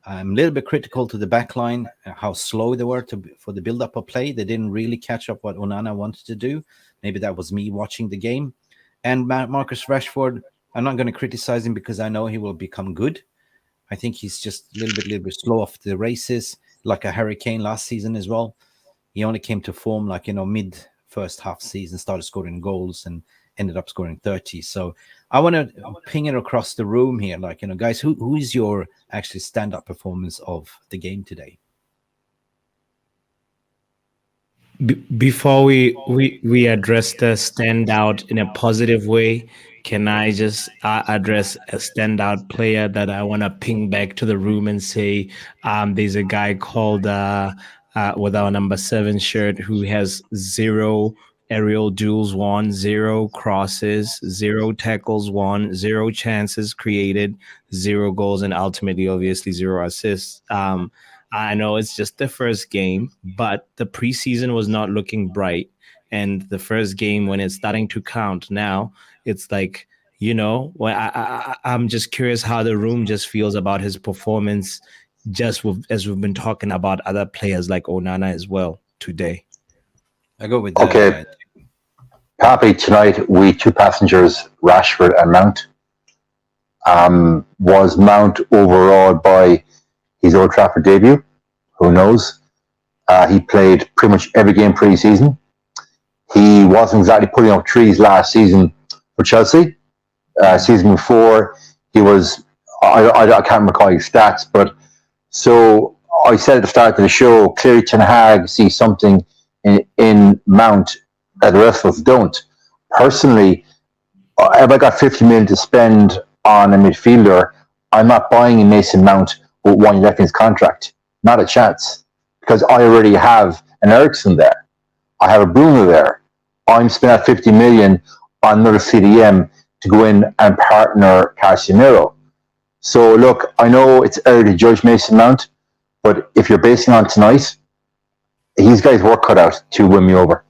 [SPEAKER 1] I'm a little bit critical to the back line, how slow they were for the build-up of play. They didn't really catch up what Onana wanted to do. Maybe that was me watching the game. And Marcus Rashford, I'm not going to criticize him because I know he will become good. I think he's just a little bit slow off the races, like a Harry Kane last season as well. He only came to form mid first half season, started scoring goals and ended up scoring 30. So I want to ping it across the room here. Guys, who is your actually stand-up performance of the game today?
[SPEAKER 6] Before we address the standout in a positive way, can I just address a standout player that I want to ping back to the room and say, there's a guy called with our number 7 shirt who has 0 aerial duels won, 0 crosses, 0 tackles won, 0 chances created, 0 goals, and ultimately, obviously, 0 assists. I know it's just the first game, but the preseason was not looking bright. And the first game, when it's starting to count now, it's like, well, I'm just curious how the room just feels about his performance, just as we've been talking about other players like Onana as well today.
[SPEAKER 1] I go with
[SPEAKER 5] Okay. Pappi, tonight we 2 passengers, Rashford and Mount. Was Mount overawed by his Old Trafford debut? Who knows? He played pretty much every game pre-season. He wasn't exactly putting up trees last season for Chelsea. Season before, he was, I can't recall his stats, but so I said at the start of the show, clearly Ten Hag sees something in Mount that the rest of us don't. Personally, if I got 50 million to spend on a midfielder, I'm not buying a Mason Mount with 1 left in his contract. Not a chance. Because I already have an Eriksen there. I have a Bruno there. I'm spending 50 million on another CDM to go in and partner Casemiro. So look, I know it's early to judge Mason Mount, but if you're basing on tonight, he's got his work cut out to win me over.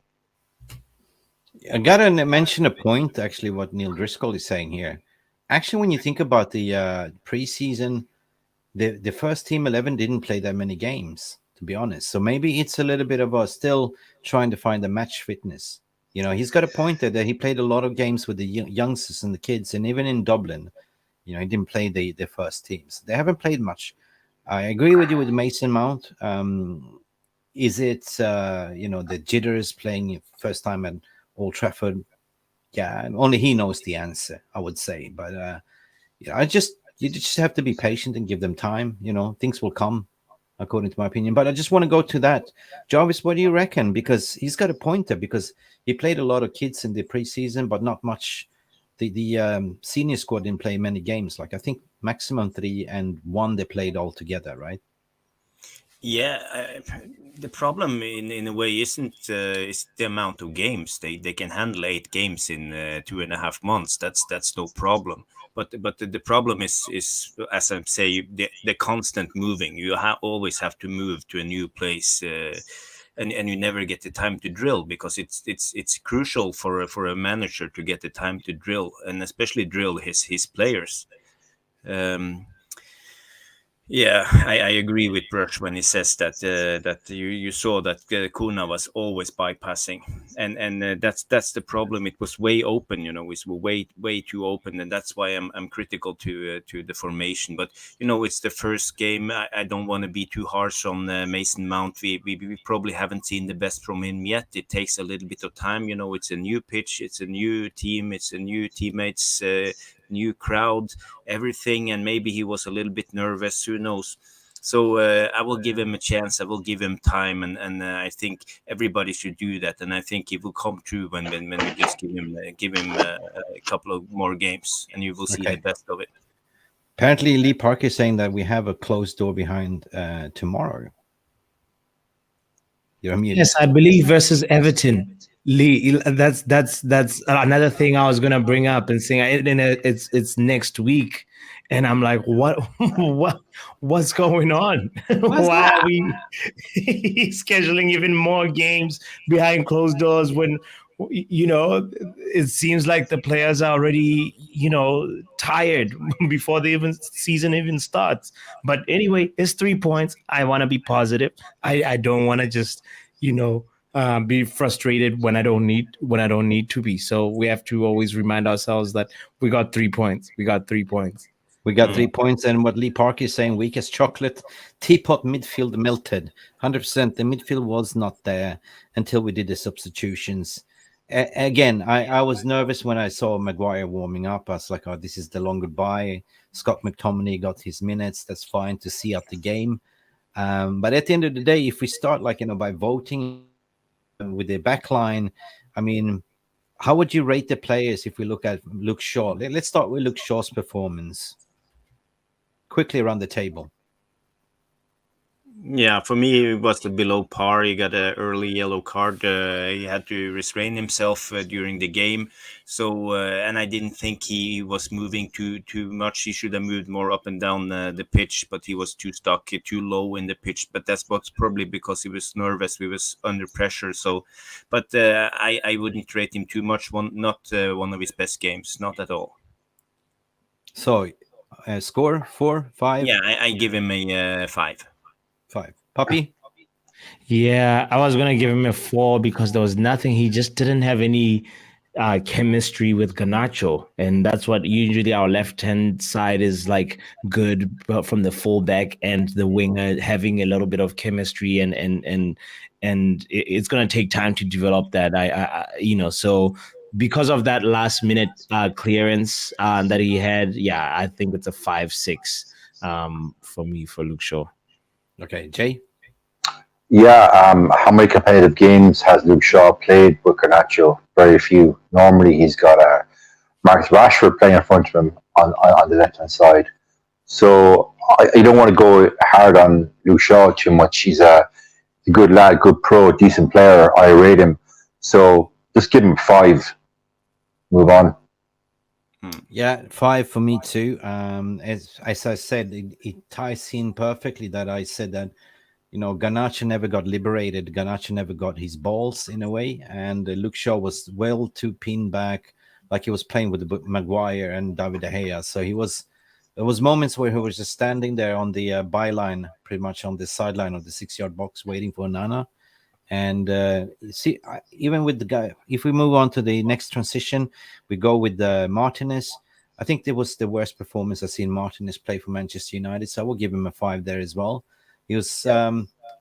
[SPEAKER 1] I gotta mention a point, actually, what Neil Driscoll is saying here. Actually, when you think about the preseason, the first team 11 didn't play that many games, to be honest. So maybe it's a little bit of a still trying to find the match fitness. He's got a point there that he played a lot of games with the youngsters and the kids, and even in Dublin, he didn't play the first teams. They haven't played much. I agree with you with Mason Mount. Is it the jitters playing first time at Old Trafford? Yeah, only he knows the answer, I would say. But you just have to be patient and give them time. Things will come, according to my opinion. But I just want to go to that. Jarvis, what do you reckon? Because he's got a point there, because he played a lot of kids in the preseason, but not much. The senior squad didn't play many games. Like, I think maximum 3 and 1 they played all together, right?
[SPEAKER 4] Yeah, the problem in a way isn't is the amount of games. They can handle 8 games in 2.5 months. That's no problem. But the problem is as I'm saying, the constant moving. You always have to move to a new place, and you never get the time to drill, because it's crucial for a manager to get the time to drill, and especially drill his players. Yeah, I agree with Birch when he says that that you saw that Kuna was always bypassing, and that's the problem. It was way open, it was way too open, and that's why I'm critical to the formation. But it's the first game. I don't want to be too harsh on Mason Mount. We probably haven't seen the best from him yet. It takes a little bit of time. It's a new pitch, it's a new team, it's a new teammates. New crowd, everything, and maybe he was a little bit nervous, who knows. So I will give him a chance, I will give him time, and I think everybody should do that, and I think it will come true when we just give him a couple of more games, and you will see the best of it.
[SPEAKER 1] Apparently Lee Parker is saying that we have a closed door behind tomorrow. You're muted.
[SPEAKER 6] Yes, I believe versus Everton. Lee, that's another thing I was gonna bring up and saying it's next week, and I'm like, what's going on? Why are we scheduling even more games behind closed doors when it seems like the players are already tired before the season even starts? But anyway, it's 3 points. I want to be positive. I don't want to just be frustrated when I don't need to be. So we have to always remind ourselves that we got 3 points. We got 3 points.
[SPEAKER 1] We got 3 points, and what Lee Park is saying, weak as chocolate, teapot midfield melted. 100%. The midfield was not there until we did the substitutions. Again, I was nervous when I saw Maguire warming up. I was like, oh, this is the long goodbye. Scott McTominay got his minutes. That's fine to see out the game. But at the end of the day, if we start by voting with the back line, I mean, how would you rate the players if we look at Luke Shaw? Let's start with Luke Shaw's performance. Quickly around the table.
[SPEAKER 4] Yeah, for me it was the below par. He got an early yellow card. He had to restrain himself during the game. So and I didn't think he was moving too much. He should have moved more up and down the pitch, but he was too stuck, too low in the pitch. But that's what's probably because he was nervous. He was under pressure. So, but I wouldn't rate him too much. Not one of his best games, not at all.
[SPEAKER 1] So, score 4, 5.
[SPEAKER 4] Yeah, I give him a 5.
[SPEAKER 1] 5. Pappi?
[SPEAKER 6] Yeah, I was gonna give him a 4 because there was nothing. He just didn't have any chemistry with Garnacho, and that's what usually our left-hand side is like good from the fullback and the winger having a little bit of chemistry, and it's gonna take time to develop that. So because of that last minute clearance that he had, yeah, I think it's a 5-6 for me for Luke Shaw.
[SPEAKER 1] Okay, Jay?
[SPEAKER 5] Yeah, how many competitive games has Luke Shaw played with Garnacho? Very few. Normally, he's got Marcus Rashford playing in front of him on the left-hand side. So I don't want to go hard on Luke Shaw too much. He's a good lad, good pro, decent player. I rate him. So just give him 5. Move on.
[SPEAKER 1] Yeah, 5 for me too. As I said, it ties in perfectly that I said that, Garnacho never got liberated. Garnacho never got his balls in a way. And Luke Shaw was well too pinned back, like he was playing with Maguire and David De Gea. So there was moments where he was just standing there on the byline, pretty much on the sideline of the 6-yard box, waiting for Onana. And even with the guy, if we move on to the next transition, we go with Martinez. I think that was the worst performance I've seen Martinez play for Manchester United. So I will give him a 5 there as well. He was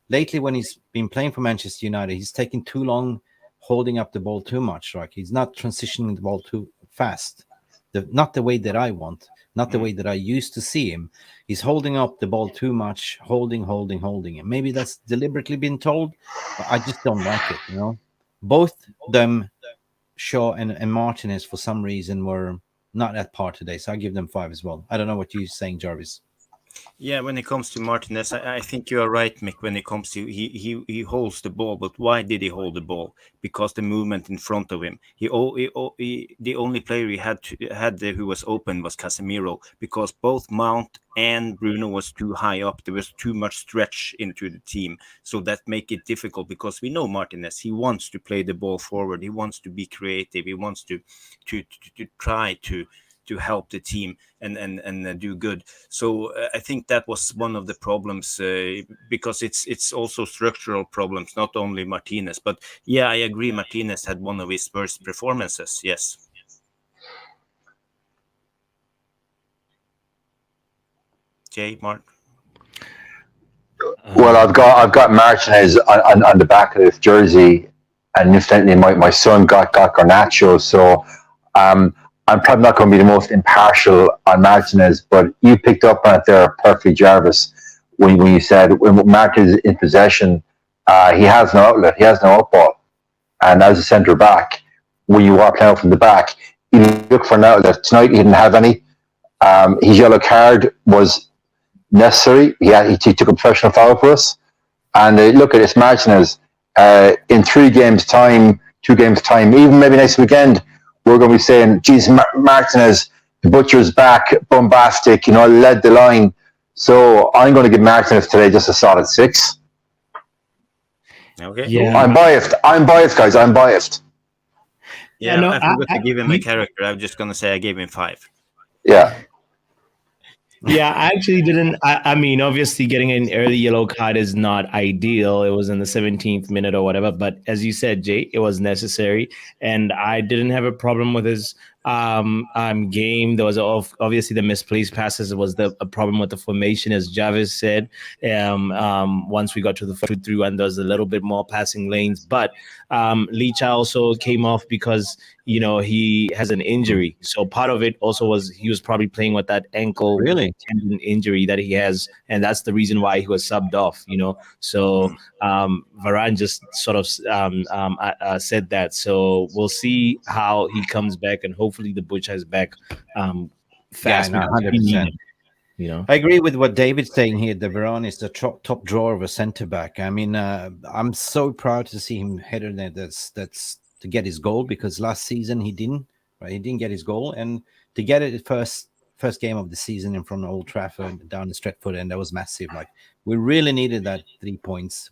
[SPEAKER 1] lately, when he's been playing for Manchester United, he's taking too long holding up the ball too much. Like he's not transitioning the ball too fast. Not the way that I want, not the way that I used to see him. He's holding up the ball too much, holding. And maybe that's deliberately been told, but I just don't like it, Both them, Shaw and Martinez, for some reason, were not at par today. So I give them 5 as well. I don't know what you're saying, Jarvis.
[SPEAKER 4] Yeah, when it comes to Martinez, I think you are right, Mick. When it comes to he holds the ball, but why did he hold the ball? Because the movement in front of him. The only player he had who was open was Casemiro, because both Mount and Bruno was too high up. There was too much stretch into the team, so that make it difficult. Because we know Martinez, he wants to play the ball forward. He wants to be creative. He wants to try to help the team and do good. So I think that was one of the problems, because it's also structural problems, not only Martinez. But yeah, I agree. Martinez had one of his worst performances. Yes. Jay, Mark.
[SPEAKER 5] Well, I've got Martinez on the back of this jersey, and incidentally, my son got Garnacho. So I'm probably not going to be the most impartial on Martinez, but you picked up on it there perfectly, Jarvis, when you said when Martinez is in possession, he has no outlet, he has no outball. And as a centre back, when you walk out from the back, you look for an outlet. Tonight, he didn't have any. His yellow card was necessary. He took a professional foul for us. And look at this, Martinez, in 3 games' time, 2 games' time, even maybe next weekend, we're going to be saying, geez, Martinez, the butcher's back, bombastic, led the line. So I'm going to give Martinez today just a solid 6.
[SPEAKER 4] Okay.
[SPEAKER 6] Yeah.
[SPEAKER 5] I'm biased, guys. I'm biased.
[SPEAKER 4] Yeah, no, I forgot to give him a character. I'm just going to say I gave him 5.
[SPEAKER 5] Yeah.
[SPEAKER 6] Yeah, I actually didn't. I mean, obviously, getting an early yellow card is not ideal. It was in the 17th minute or whatever. But as you said, Jay, it was necessary. And I didn't have a problem with his game. There was obviously the misplaced passes was a problem with the formation, as Jarvis said. Once we got to the 4-2-3-1, there was a little bit more passing lanes. But Leach also came off because he has an injury. So part of it also was he was probably playing with that ankle tendon injury that he has, and that's the reason why he was subbed off. So Varane just sort of said that. So we'll see how he comes back, and hopefully the butcher is back fast.
[SPEAKER 1] Yeah, 100%. I agree with what David's saying here. The Varane is the top drawer of a centre back. I mean, I'm so proud to see him header there. That's to get his goal, because last season he didn't. Right, he didn't get his goal, and to get it first game of the season in front of Old Trafford down the Stretford, and that was massive. Like, we really needed that 3 points.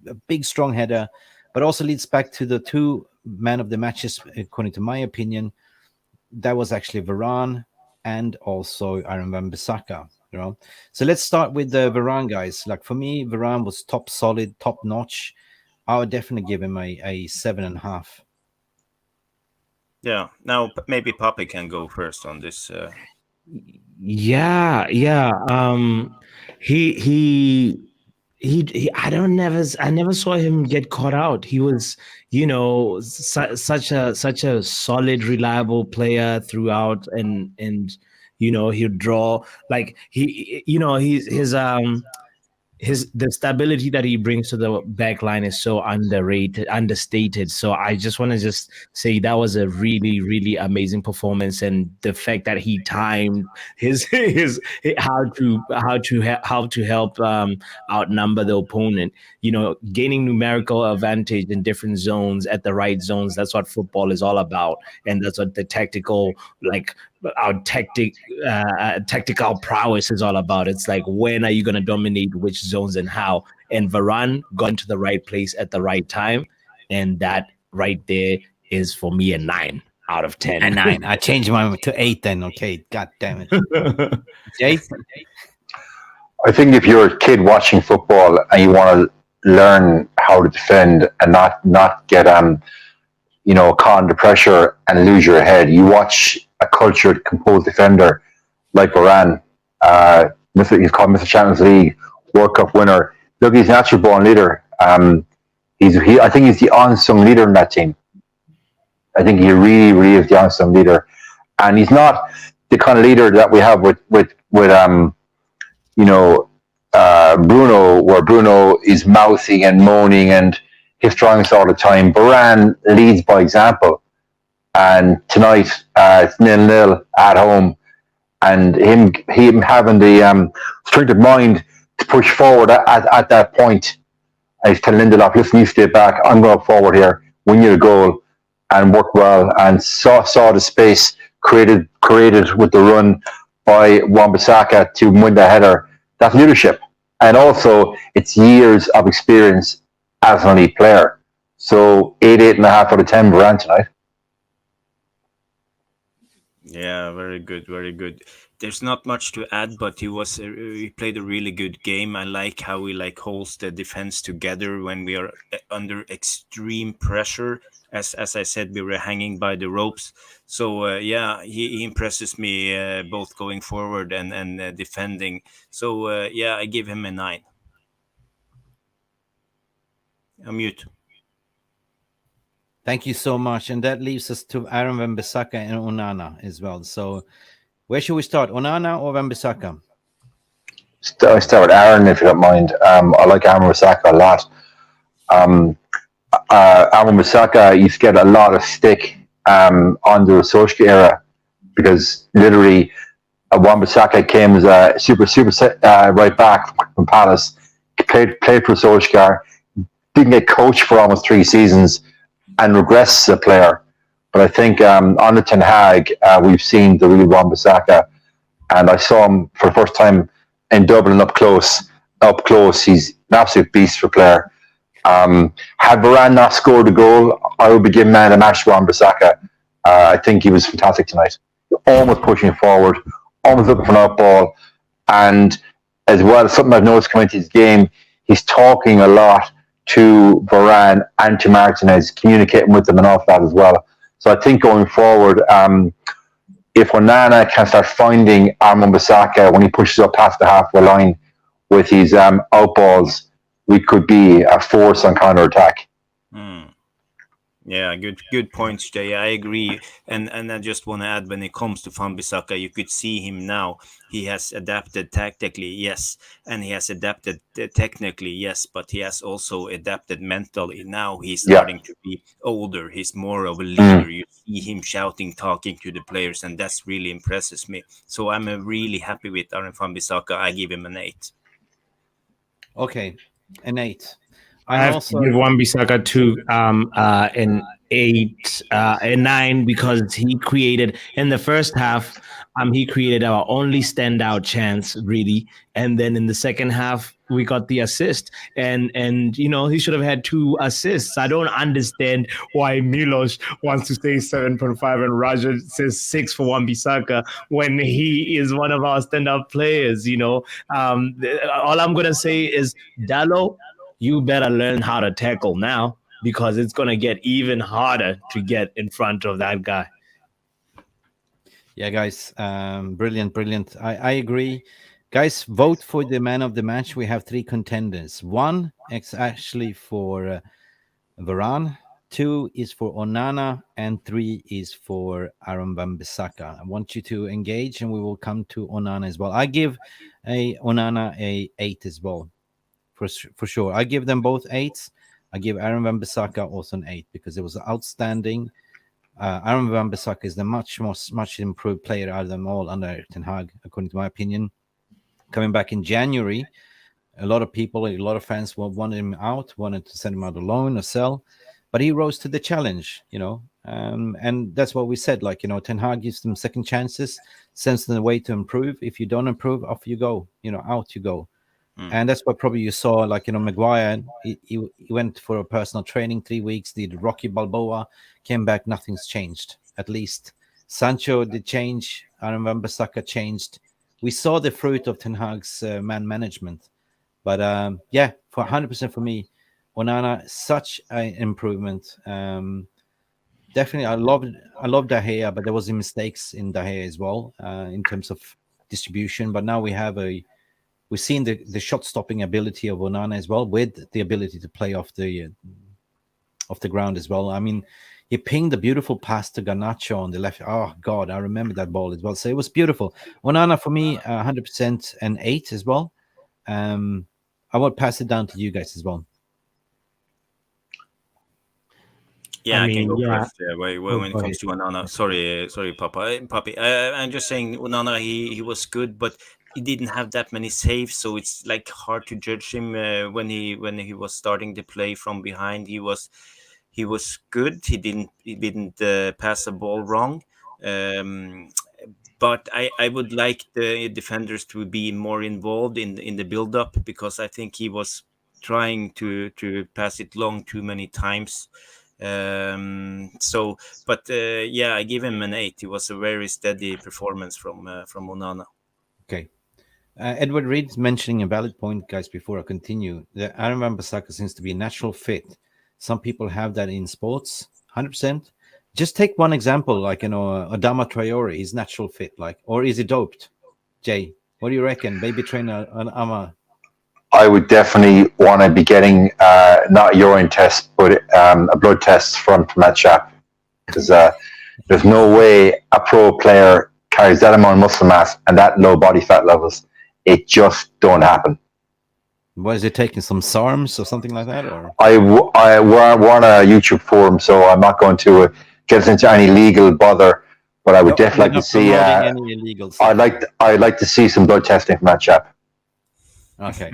[SPEAKER 1] A big strong header, but also leads back to the two man of the matches, according to my opinion. That was actually Varane and also Aaron Wan-Bissaka, you know. So let's start with the Varane, guys. Like, for me, Varane was top solid, top notch. I would definitely give him a 7.5.
[SPEAKER 4] Yeah. Now maybe Pappi can go first on this.
[SPEAKER 6] Yeah. He I never saw him get caught out. He was, such a solid, reliable player throughout, and he'd draw, like, the stability that he brings to the back line is so understated. So I just want to say that was a really, really amazing performance, and the fact that he timed his how to help outnumber the opponent, gaining numerical advantage in different zones at the right zones. That's what football is all about, and that's what the tactical, like, our tactical prowess is all about. It's like, when are you going to dominate which zones and how? And Varane got into the right place at the right time, and that right there is, for me, a 9 out of 10.
[SPEAKER 1] A 9. I changed mine to 8 then. Okay, god damn it. Jay?
[SPEAKER 5] I think if you're a kid watching football and you want to learn how to defend and not get caught under pressure and lose your head, you watch a cultured, composed defender like Varane. He's called Mr. Champions League, World Cup winner. Look, he's a natural born leader. I think he's the unsung leader in that team. I think he really, really is the unsung leader, and he's not the kind of leader that we have with Bruno, where Bruno is mouthing and moaning and his strongest all the time. Varane leads by example. And tonight, it's 0-0 at home, and him having the strength of mind to push forward at that point. And he's telling Lindelof, listen, you stay back, I'm going forward here, win you a goal, and work well, and saw the space created with the run by Wan-Bissaka to win the header. That's leadership. And also, it's years of experience as an elite player. So 8.5 out of 10 Varane tonight.
[SPEAKER 4] Yeah, very good, very good. There's not much to add, but he played a really good game. I like how he holds the defense together when we are under extreme pressure. As I said, we were hanging by the ropes. So he impresses me both going forward and defending. So I give him a 9. Mute.
[SPEAKER 1] Thank you so much. And that leaves us to Aaron Wan-Bissaka and Onana as well. So where should we start, Onana or Wan-Bissaka?
[SPEAKER 5] Start with Aaron, if you don't mind. I like Aaron Wan-Bissaka a lot. Aaron Wan-Bissaka used to get a lot of stick under the Solskjaer era, because literally Wan-Bissaka came as a super right back from Palace, played for Solskjaer, didn't get coached for almost 3 seasons, and regressed as a player. But I think under Ten Hag, we've seen the real Wan-Bissaka, and I saw him for the first time in Dublin up close. He's an absolute beast for a player. Had Varane not scored a goal, I would be giving man a match to Wan-Bissaka. I think he was fantastic tonight. Almost pushing forward, almost looking for an out ball, and as well, something I've noticed coming into his game, he's talking a lot to Varane and to Martinez, communicating with them an awful lot as well. So I think going forward, if Onana can start finding Wan-Bissaka when he pushes up past the halfway line with his out balls, we could be a force on counter attack.
[SPEAKER 4] Yeah, good points, Jay. I agree, and I just want to add, when it comes to Wan-Bissaka, you could see him now. He has adapted tactically, yes, and he has adapted technically, yes, but he has also adapted mentally. Now he's
[SPEAKER 5] Yeah.
[SPEAKER 4] starting to be older. He's more of a
[SPEAKER 5] Mm.
[SPEAKER 4] leader. You see him shouting, talking to the players, and that's really impresses me. So I'm really happy with Aaron Wan-Bissaka. I give him an 8.
[SPEAKER 1] Okay, an 8.
[SPEAKER 6] I
[SPEAKER 1] I'm
[SPEAKER 6] have
[SPEAKER 1] also
[SPEAKER 6] to give Wan-Bissaka to an 8, a 9, because he created in the first half. He created our only standout chance, really, and then in the second half we got the assist, and he should have had 2 assists. I don't understand why Milos wants to say 7.5 and Roger says 6 for Wan-Bissaka when he is one of our standout players. All I'm gonna say is, Dalo, you better learn how to tackle now, because it's going to get even harder to get in front of that guy.
[SPEAKER 1] Yeah, guys, brilliant. I agree. Guys, vote for the man of the match. We have 3 contenders. 1 is actually for Varane, 2 is for Onana, and 3 is for Aaron Wan-Bissaka. I want you to engage, and we will come to Onana as well. I give Onana a 8 as well, for sure. I give them both 8s. I give Aaron Wan-Bissaka also an 8 because it was outstanding. Aaron Wan-Bissaka is the much improved player out of them all under Ten Hag, according to my opinion. Coming back in January, a lot of fans wanted him out, wanted to send him out alone or sell, but he rose to the challenge, and that's what we said. Ten Hag gives them second chances, sends them a way to improve. If you don't improve, off you go, out you go. And that's what probably you saw, Maguire, he went for a personal training 3 weeks, did Rocky Balboa, came back, nothing's changed, at least. Sancho did change, Aaron Wan-Bissaka changed. We saw the fruit of Ten Hag's man management. But yeah, for 100% for me, Onana, such an improvement. Definitely, I love De Gea, but there was mistakes in De Gea as well in terms of distribution. But now we've seen the shot stopping ability of Onana as well, with the ability to play off the ground as well. I mean, he pinged a beautiful pass to Garnacho on the left. Oh God, I remember that ball as well. So it was beautiful. Onana for me, 100% an 8 as well. I will pass it down to you guys as well.
[SPEAKER 4] Yeah, I can go
[SPEAKER 6] yeah.
[SPEAKER 4] first. When it comes to Onana, sorry, Pappi. I'm just saying, Onana, he was good, but he didn't have that many saves, so it's like hard to judge him when he was starting to play from behind. He was good. He didn't pass the ball wrong. But I would like the defenders to be more involved in the build up, because I think he was trying to pass it long too many times. Yeah, I give him an 8. It was a very steady performance from Onana.
[SPEAKER 1] Okay. Edward Reed's mentioning a valid point, guys, before I continue. The Aaron Wan-Bissaka seems to be a natural fit. Some people have that in sports, 100%. Just take one example, Adama Traore, his natural fit, or is he doped? Jay, what do you reckon? Baby trainer Ama.
[SPEAKER 5] I would definitely want to be getting not a urine test, but a blood test from that chap, because there's no way a pro player carries that amount of muscle mass and that low body fat levels. It just don't happen.
[SPEAKER 1] Was it taking some SARMs or something like that? Or
[SPEAKER 5] we're on a YouTube forum, so I'm not going to get into any legal bother. But I would definitely like to see.
[SPEAKER 1] Any illegal stuff.
[SPEAKER 5] I'd like to see some blood testing from that chap.
[SPEAKER 1] Okay.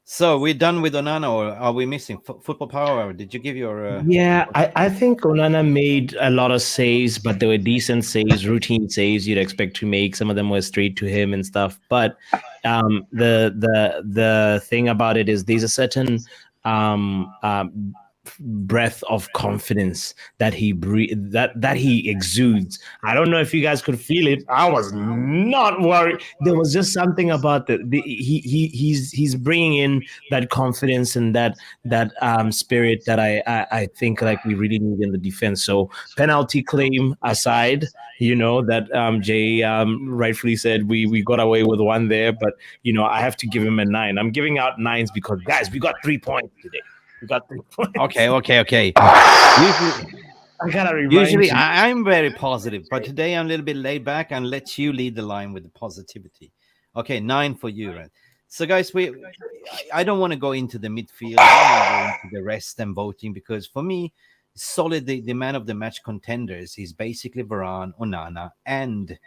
[SPEAKER 1] So we're done with Onana, or are we missing Football Power? Did you give your?
[SPEAKER 6] Yeah, I think Onana made a lot of saves, but they were decent saves, routine saves you'd expect to make. Some of them were straight to him and stuff. But the thing about it is there's a certain breath of confidence that he that he exudes. I don't know if you guys could feel it. I was not worried. There was just something about he's bringing in that confidence and that spirit that I think we really need in the defense. So penalty claim aside, that Jay rightfully said we got away with one there, but I have to give him a 9. I'm giving out 9s because, guys, we got 3 points today. You got 3 points.
[SPEAKER 1] Okay.
[SPEAKER 6] I gotta remind
[SPEAKER 1] Usually
[SPEAKER 6] you.
[SPEAKER 1] I'm very positive, but today I'm a little bit laid back and let you lead the line with the positivity. Okay, 9 for you, right? So, guys, I don't want to go into the midfield. I don't want to go into the rest and voting because for me, solid the man of the match contenders is basically Varane, Onana, and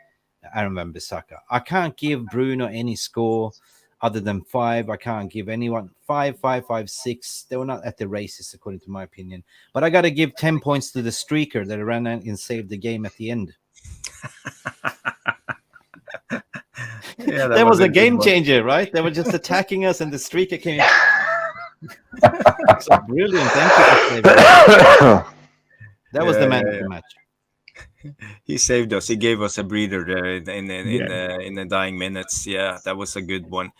[SPEAKER 1] Aaron Wan-Bissaka. I can't give Bruno any score other than 5. I can't give anyone 5, 5, 5, 6. They were not at the races, according to my opinion. But I got to give 10 points to the streaker that ran out and saved the game at the end.
[SPEAKER 4] Yeah,
[SPEAKER 1] that was a game changer, right? They were just attacking us, and the streaker came. So brilliant! Thank you. That was the man of the match.
[SPEAKER 4] He saved us. He gave us a breather there in the dying minutes. Yeah, that was a good one.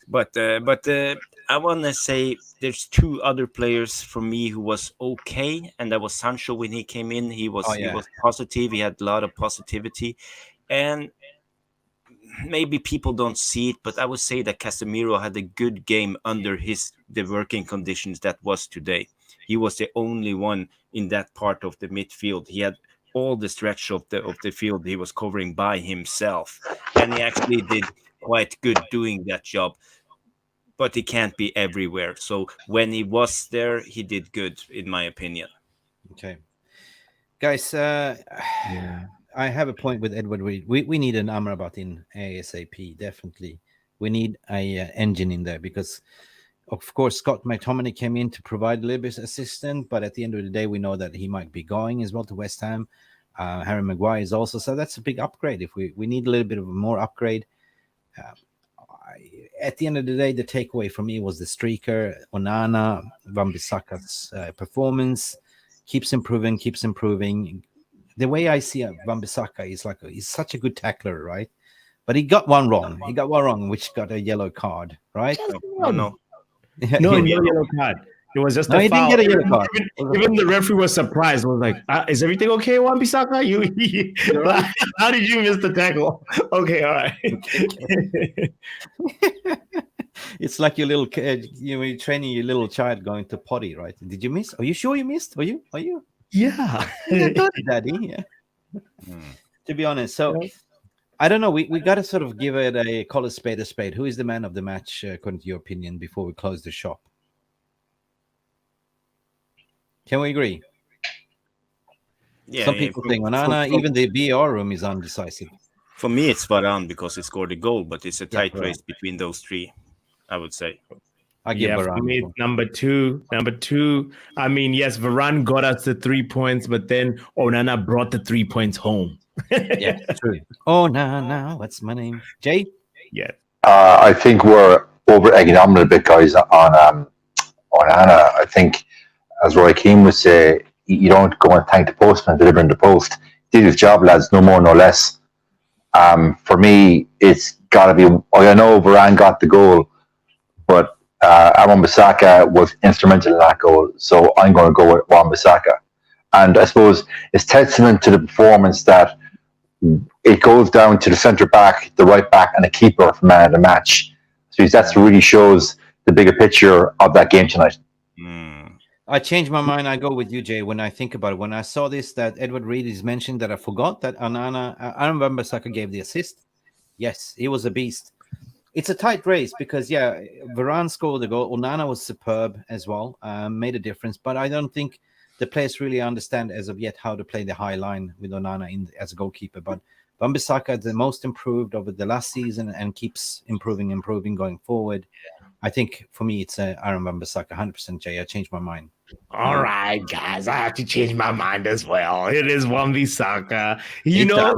[SPEAKER 4] But I want to say there's 2 other players for me who was okay, and that was Sancho when he came in. He was positive. He had a lot of positivity, and maybe people don't see it, but I would say that Casemiro had a good game under the working conditions that was today. He was the only one in that part of the midfield. He had all the stretch of the field he was covering by himself, and he actually did quite good doing that job. But he can't be everywhere. So when he was there, he did good, in my opinion.
[SPEAKER 1] Okay, guys. I have a point with Edward Reed. We need an Amrabat in ASAP. Definitely, we need a engine in there because, of course, Scott McTominay came in to provide a little bit of assistance, but at the end of the day, we know that he might be going as well to West Ham. Harry Maguire is also, so that's a big upgrade. If we need a little bit of a more upgrade. At the end of the day, the takeaway for me was the streaker, Onana, Wan-Bissaka's performance keeps improving. The way I see Wan-Bissaka is like he's such a good tackler, right? But he got one wrong. Which got a yellow card, right?
[SPEAKER 4] No,
[SPEAKER 6] yellow card. It was just
[SPEAKER 1] no, he
[SPEAKER 6] foul.
[SPEAKER 1] didn't get a yellow card.
[SPEAKER 6] Even the referee was surprised. Was like, "Is everything okay, Wan-Bissaka? How did you miss the tackle?" Okay, all right.
[SPEAKER 1] It's like your little kid. You're training your little child going to potty, right? Did you miss? Are you sure you missed? Are you?
[SPEAKER 6] Yeah.
[SPEAKER 1] Daddy. Yeah. To be honest, so I don't know. We got to sort of give it call a spade a spade. Who is the man of the match, according to your opinion, before we close the shop? Can we agree?
[SPEAKER 4] Yeah.
[SPEAKER 1] Some people think Onana. Even the BR room is undecisive.
[SPEAKER 4] For me, it's Varane because he scored a goal, but it's a tight race between those 3, I would say.
[SPEAKER 1] I give Varane.
[SPEAKER 6] For me, number two. I mean, yes, Varane got us the 3 points, but then Onana brought the 3 points home.
[SPEAKER 1] Yeah, true. Onana, what's my name? Jay?
[SPEAKER 6] Yeah.
[SPEAKER 5] I think we're over egging on a little bit, guys, on Onana. I think, as Roy Keane would say, you don't go and thank the postman delivering the post. He did his job, lads, no more, no less. For me, it's got to be. I know Varane got the goal, but Wan-Bissaka was instrumental in that goal, so I'm going to go with Wan-Bissaka. And I suppose it's testament to the performance that it goes down to the centre back, the right back, and the keeper for man of the match. So that really shows the bigger picture of that game tonight.
[SPEAKER 1] I changed my mind. I go with you, Jay. When I think about it, when I saw this, that Edward Reed is mentioned, that I forgot that Aaron Wan-Bissaka gave the assist. Yes, he was a beast. It's a tight race because, Varane scored the goal. Onana was superb as well, made a difference. But I don't think the players really understand as of yet how to play the high line with Onana as a goalkeeper. But Wan-Bissaka is the most improved over the last season and keeps improving going forward. I think for me, it's Aaron Wan-Bissaka, 100%, Jay. I changed my mind.
[SPEAKER 6] All right, guys, I have to change my mind as well. It is Wan-Bissaka. You know,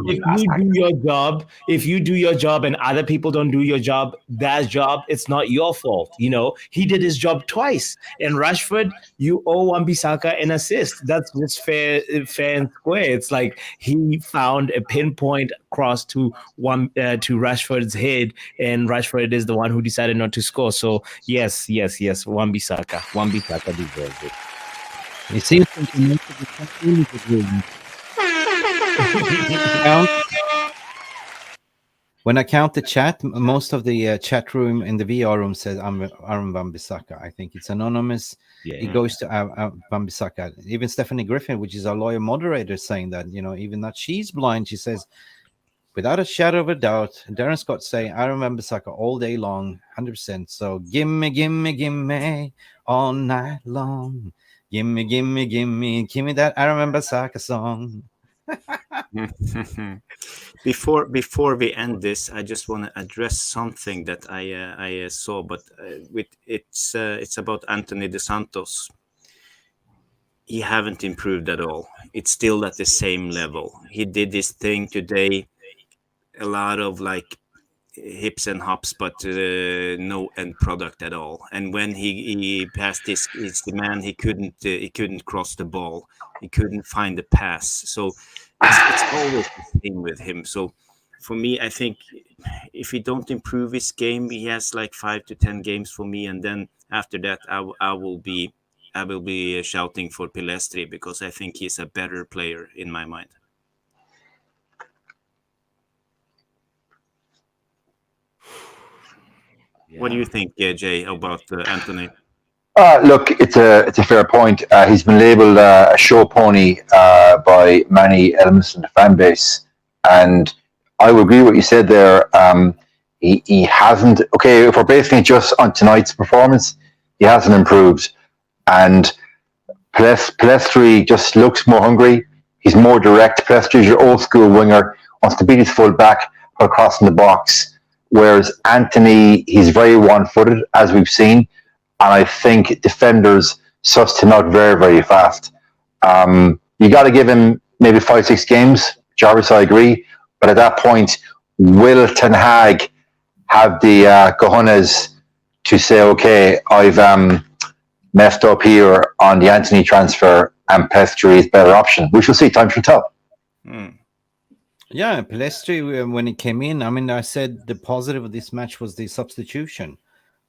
[SPEAKER 6] if you do your job and other people don't do your job, it's not your fault. You know, he did his job twice. And Rashford, you owe Wan-Bissaka an assist. That's just fair and square. It's like he found a pinpoint cross to Rashford's head, and Rashford is the one who decided not to score. So yes, Wan-Bissaka. Wan-Bissaka deserves it.
[SPEAKER 1] It seems When I count the chat, most of the chat room in the VR room says I'm Aaron Wan-Bissaka. I think it's anonymous. It goes to Wan-Bissaka. Even Stephanie Griffin, which is our lawyer moderator, saying that, you know, even that she's blind, she says, without a shadow of a doubt, Darren Scott saying Aaron Wan-Bissaka all day long, 100%. So gimme all night long. Gimme that Aaron Wan-Bissaka song.
[SPEAKER 4] Before we end this, I just want to address something that I saw, but it's about Anthony Dos Santos. He haven't improved at all. It's still at the same level. He did this thing today, a lot of like hips and hops, but no end product at all. And when he passed his man, he couldn't cross the ball. He couldn't find the pass. So it's always the same with him. So for me, I think if he don't improve his game, he has like 5 to 10 games for me, and then after that, I will be shouting for Pellistri, because I think he's a better player in my mind. Yeah. What do you think, Jay, about Anthony?
[SPEAKER 5] Look, it's a fair point. He's been labelled a show pony by many elements of the fan base, and I would agree with what you said there. He hasn't. Okay, if we're basing just on tonight's performance, he hasn't improved, and Pellistri just looks more hungry. He's more direct. Pellistri's your old school winger, wants to beat his full back by crossing the box. Whereas Anthony, he's very one-footed, as we've seen. And I think defenders sussed him out very, very fast. You got to give him maybe 5-6 games. Jarvis, I agree. But at that point, will Ten Hag have the cojones to say, okay, I've messed up here on the Anthony transfer, and Pellistri is a better option? We shall see. Time shall tell.
[SPEAKER 1] Yeah, Pellistri, when he came in, I mean, I said the positive of this match was the substitution.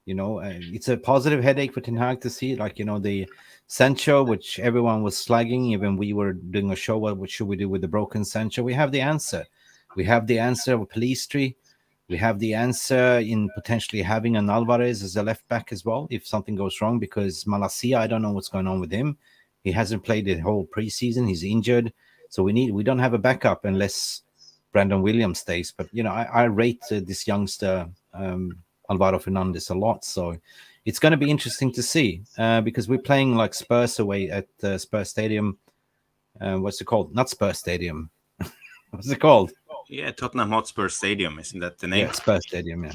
[SPEAKER 1] You know, it's a positive headache for Ten Hag to see, like, you know, the Sancho, which everyone was slagging, even we were doing a show, what should we do with the broken Sancho? We have the answer. We have the answer of Pellistri. We have the answer in potentially having an Alvarez as a left back as well, if something goes wrong, because Malacia, I don't know what's going on with him. He hasn't played the whole preseason. He's injured. So we don't have a backup unless Brandon Williams stays. But, you know, I rate this youngster, Alvaro Fernandez, a lot. So it's going to be interesting to see because we're playing like Spurs away at Spurs Stadium. What's it called? Not Spurs Stadium. What's it called?
[SPEAKER 4] Yeah, Tottenham Hotspur Stadium. Isn't that the name?
[SPEAKER 1] Yeah, Spurs Stadium, yeah.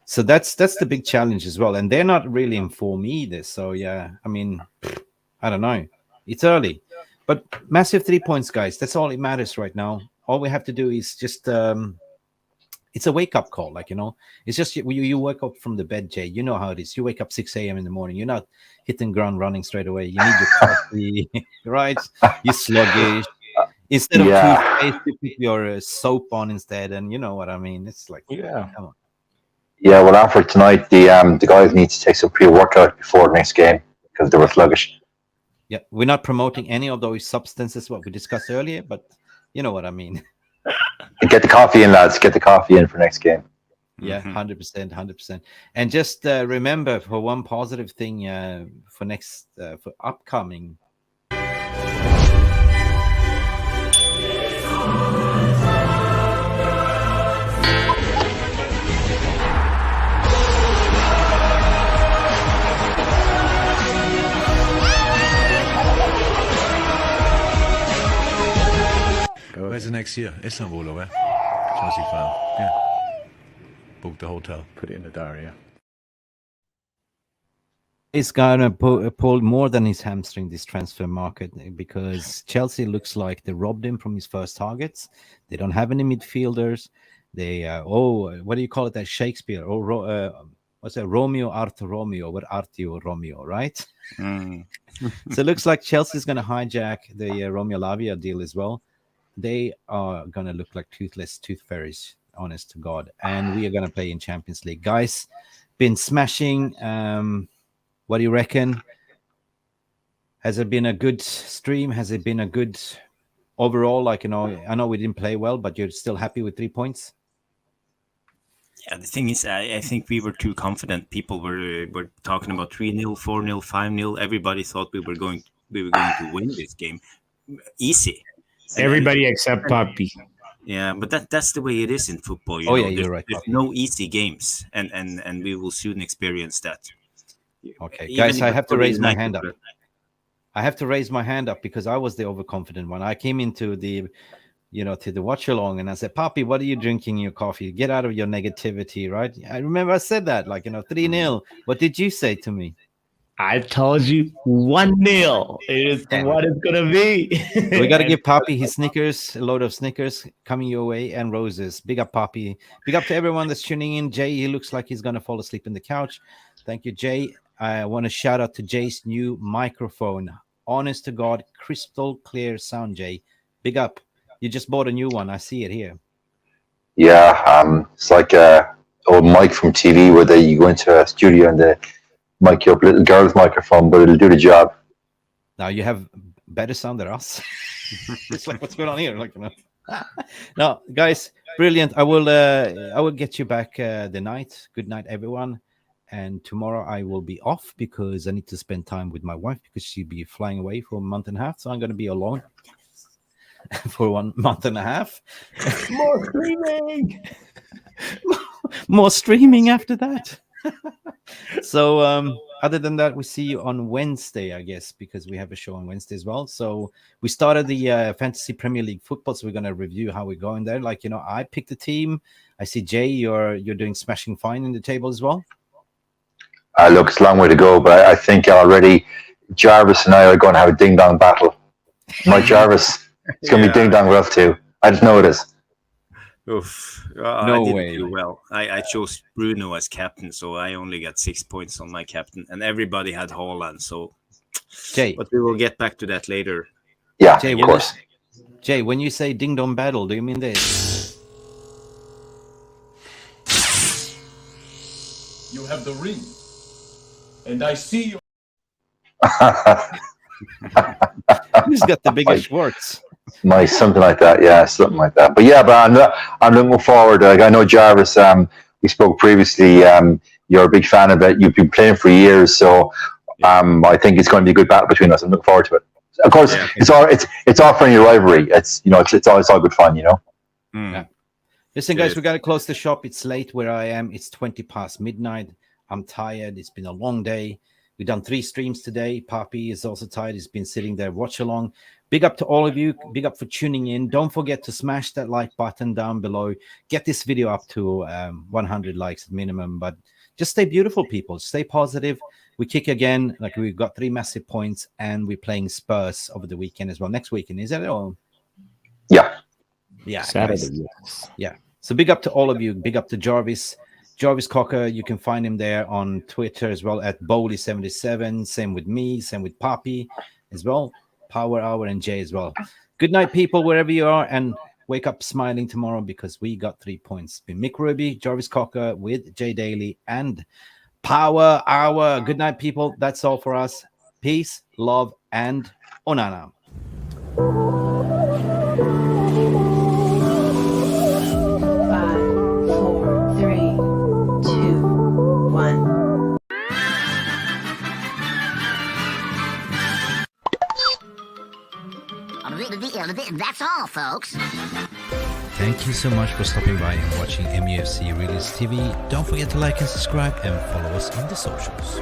[SPEAKER 1] So that's the big challenge as well. And they're not really in form either. So, yeah, I mean, I don't know. It's early. But massive 3 points, guys. That's all it matters right now. All we have to do is just... it's a wake-up call, like, you know. It's just you wake up from the bed, Jay. You know how it is. You wake up 6 a.m. in the morning. You're not hitting ground running straight away. You need your coffee, right? You're sluggish. Instead of toothpaste, you put your soap on instead, and you know what I mean. It's like, come on.
[SPEAKER 5] Yeah, well, after tonight, the guys need to take some pre-workout before the next game because they were sluggish.
[SPEAKER 1] Yeah, we're not promoting any of those substances, what we discussed earlier, but you know what I mean.
[SPEAKER 5] Get the coffee in, lads. Get the coffee in for next game.
[SPEAKER 1] Yeah, 100%, 100%. And just remember, for one positive thing for upcoming.
[SPEAKER 7] Where's the next year? Istanbul or where? Chelsea fan. Yeah. Book the hotel. Put it in the diary, yeah.
[SPEAKER 1] He's gonna pull more than his hamstring this transfer market, because Chelsea looks like they robbed him from his first targets. They don't have any midfielders. They what do you call it? That Shakespeare? What's that? Romeo, Arthur, Romeo, with Artio Romeo, right? So it looks like Chelsea's gonna hijack the Romeo Lavia deal as well. They are gonna look like toothless tooth fairies, honest to God, and we are gonna play in Champions League, guys. Been smashing. What do you reckon? Has it been a good stream? Has it been a good overall? Like, you know, I know we didn't play well, but you're still happy with 3 points?
[SPEAKER 4] Yeah, the thing is, I think we were too confident. People were talking about 3-0, 4-0, 5-0. Everybody thought we were going to win this game, easy.
[SPEAKER 6] Everybody except Pappi.
[SPEAKER 4] Yeah, but that's the way it is in football. You
[SPEAKER 1] Oh,
[SPEAKER 4] know,
[SPEAKER 1] yeah, you're right,
[SPEAKER 4] There's
[SPEAKER 1] Pappi.
[SPEAKER 4] no easy games, and we will soon experience that.
[SPEAKER 1] Okay,
[SPEAKER 4] Even
[SPEAKER 1] guys,
[SPEAKER 4] if
[SPEAKER 1] I
[SPEAKER 4] it's
[SPEAKER 1] have to
[SPEAKER 4] for
[SPEAKER 1] raise my
[SPEAKER 4] United,
[SPEAKER 1] hand up.
[SPEAKER 4] but-
[SPEAKER 1] I have to raise my hand up because I was the overconfident one. I came into the, to the watch along, and I said, "Pappi, what are you drinking in your coffee? Get out of your negativity," right? I remember I said that, 3-0. What did you say to me?
[SPEAKER 6] I told you 1-0 is what it's gonna be.
[SPEAKER 1] We got to give Pappi his Snickers, a load of Snickers coming your way, and roses. Big up, Pappi. Big up to everyone that's tuning in. Jay, he looks like he's gonna fall asleep in the couch. Thank you, Jay. I want to shout out to Jay's new microphone. Honest to God, crystal clear sound, Jay. Big up. You just bought a new one. I see it here.
[SPEAKER 5] Yeah, it's like a old mic from TV where you go into a studio and they mic you up, little girl's microphone, but it'll do the job.
[SPEAKER 1] Now you have better sound than us. It's like, what's going on here? No, guys, brilliant. I will get you back the night. Good night, everyone. And tomorrow I will be off because I need to spend time with my wife because she'll be flying away for a month and a half. So I'm going to be alone for 1 month and a half.
[SPEAKER 6] More streaming.
[SPEAKER 1] More streaming after that. So other than that, we see you on Wednesday, I guess, because we have a show on Wednesday as well. So we started the Fantasy Premier League football, so we're going to review how we're going there. I picked the team. I see, Jay, you're doing smashing fine in the table as well.
[SPEAKER 5] Look, it's a long way to go, but I think already Jarvis and I are going to have a ding-dong battle. My Jarvis, it's going to be ding-dong rough too. I just know it is.
[SPEAKER 4] Oof.
[SPEAKER 1] No
[SPEAKER 4] I didn't
[SPEAKER 1] way.
[SPEAKER 4] do well. I chose Bruno as captain, so I only got 6 points on my captain, and everybody had Haaland. So,
[SPEAKER 1] Jay,
[SPEAKER 4] but we will get back to that later.
[SPEAKER 5] Yeah,
[SPEAKER 1] Jay,
[SPEAKER 5] of course.
[SPEAKER 1] Jay, when you say ding-dong battle, do you mean this?
[SPEAKER 8] You have the ring, and I see you.
[SPEAKER 1] Who's got the biggest Schwartz?
[SPEAKER 5] Nice, something like that. Yeah, something like that. But yeah, but I'm looking forward. I know Jarvis. We spoke previously. You're a big fan of it. You've been playing for years, so I think it's going to be a good battle between us. I'm looking forward to it. Of course, it's all friendly rivalry. It's all good fun.
[SPEAKER 1] Yeah. Listen, guys, we got to close the shop. It's late where I am. It's 20 past midnight. I'm tired. It's been a long day. We've done 3 streams today. Pappi is also tired. He's been sitting there watch along. Big up to all of you. Big up for tuning in. Don't forget to smash that like button down below. Get this video up to 100 likes at minimum. But just stay beautiful, people. Stay positive. We kick again. We've got 3 massive points, and we're playing Spurs over the weekend as well. Next weekend, is that all?
[SPEAKER 5] Yeah.
[SPEAKER 1] Yeah.
[SPEAKER 6] Saturday.
[SPEAKER 1] Guys. Yeah. So big up to all of you. Big up to Jarvis Cocker. You can find him there on Twitter as well at Bowley77. Same with me. Same with Pappi as well. Power Hour and Jay as well. Good night, people, wherever you are, and wake up smiling tomorrow because we got 3 points. Been Mick Ruby, Jarvis Cocker with Jay Daly and Power Hour. Good night, people. That's all for us. Peace, love, and Onana.
[SPEAKER 9] 5, 4, 3, 2, 1.
[SPEAKER 10] That's all, folks.
[SPEAKER 1] Thank you so much for stopping by and watching MUFC Realist TV. Don't forget to like and subscribe and follow us on the socials.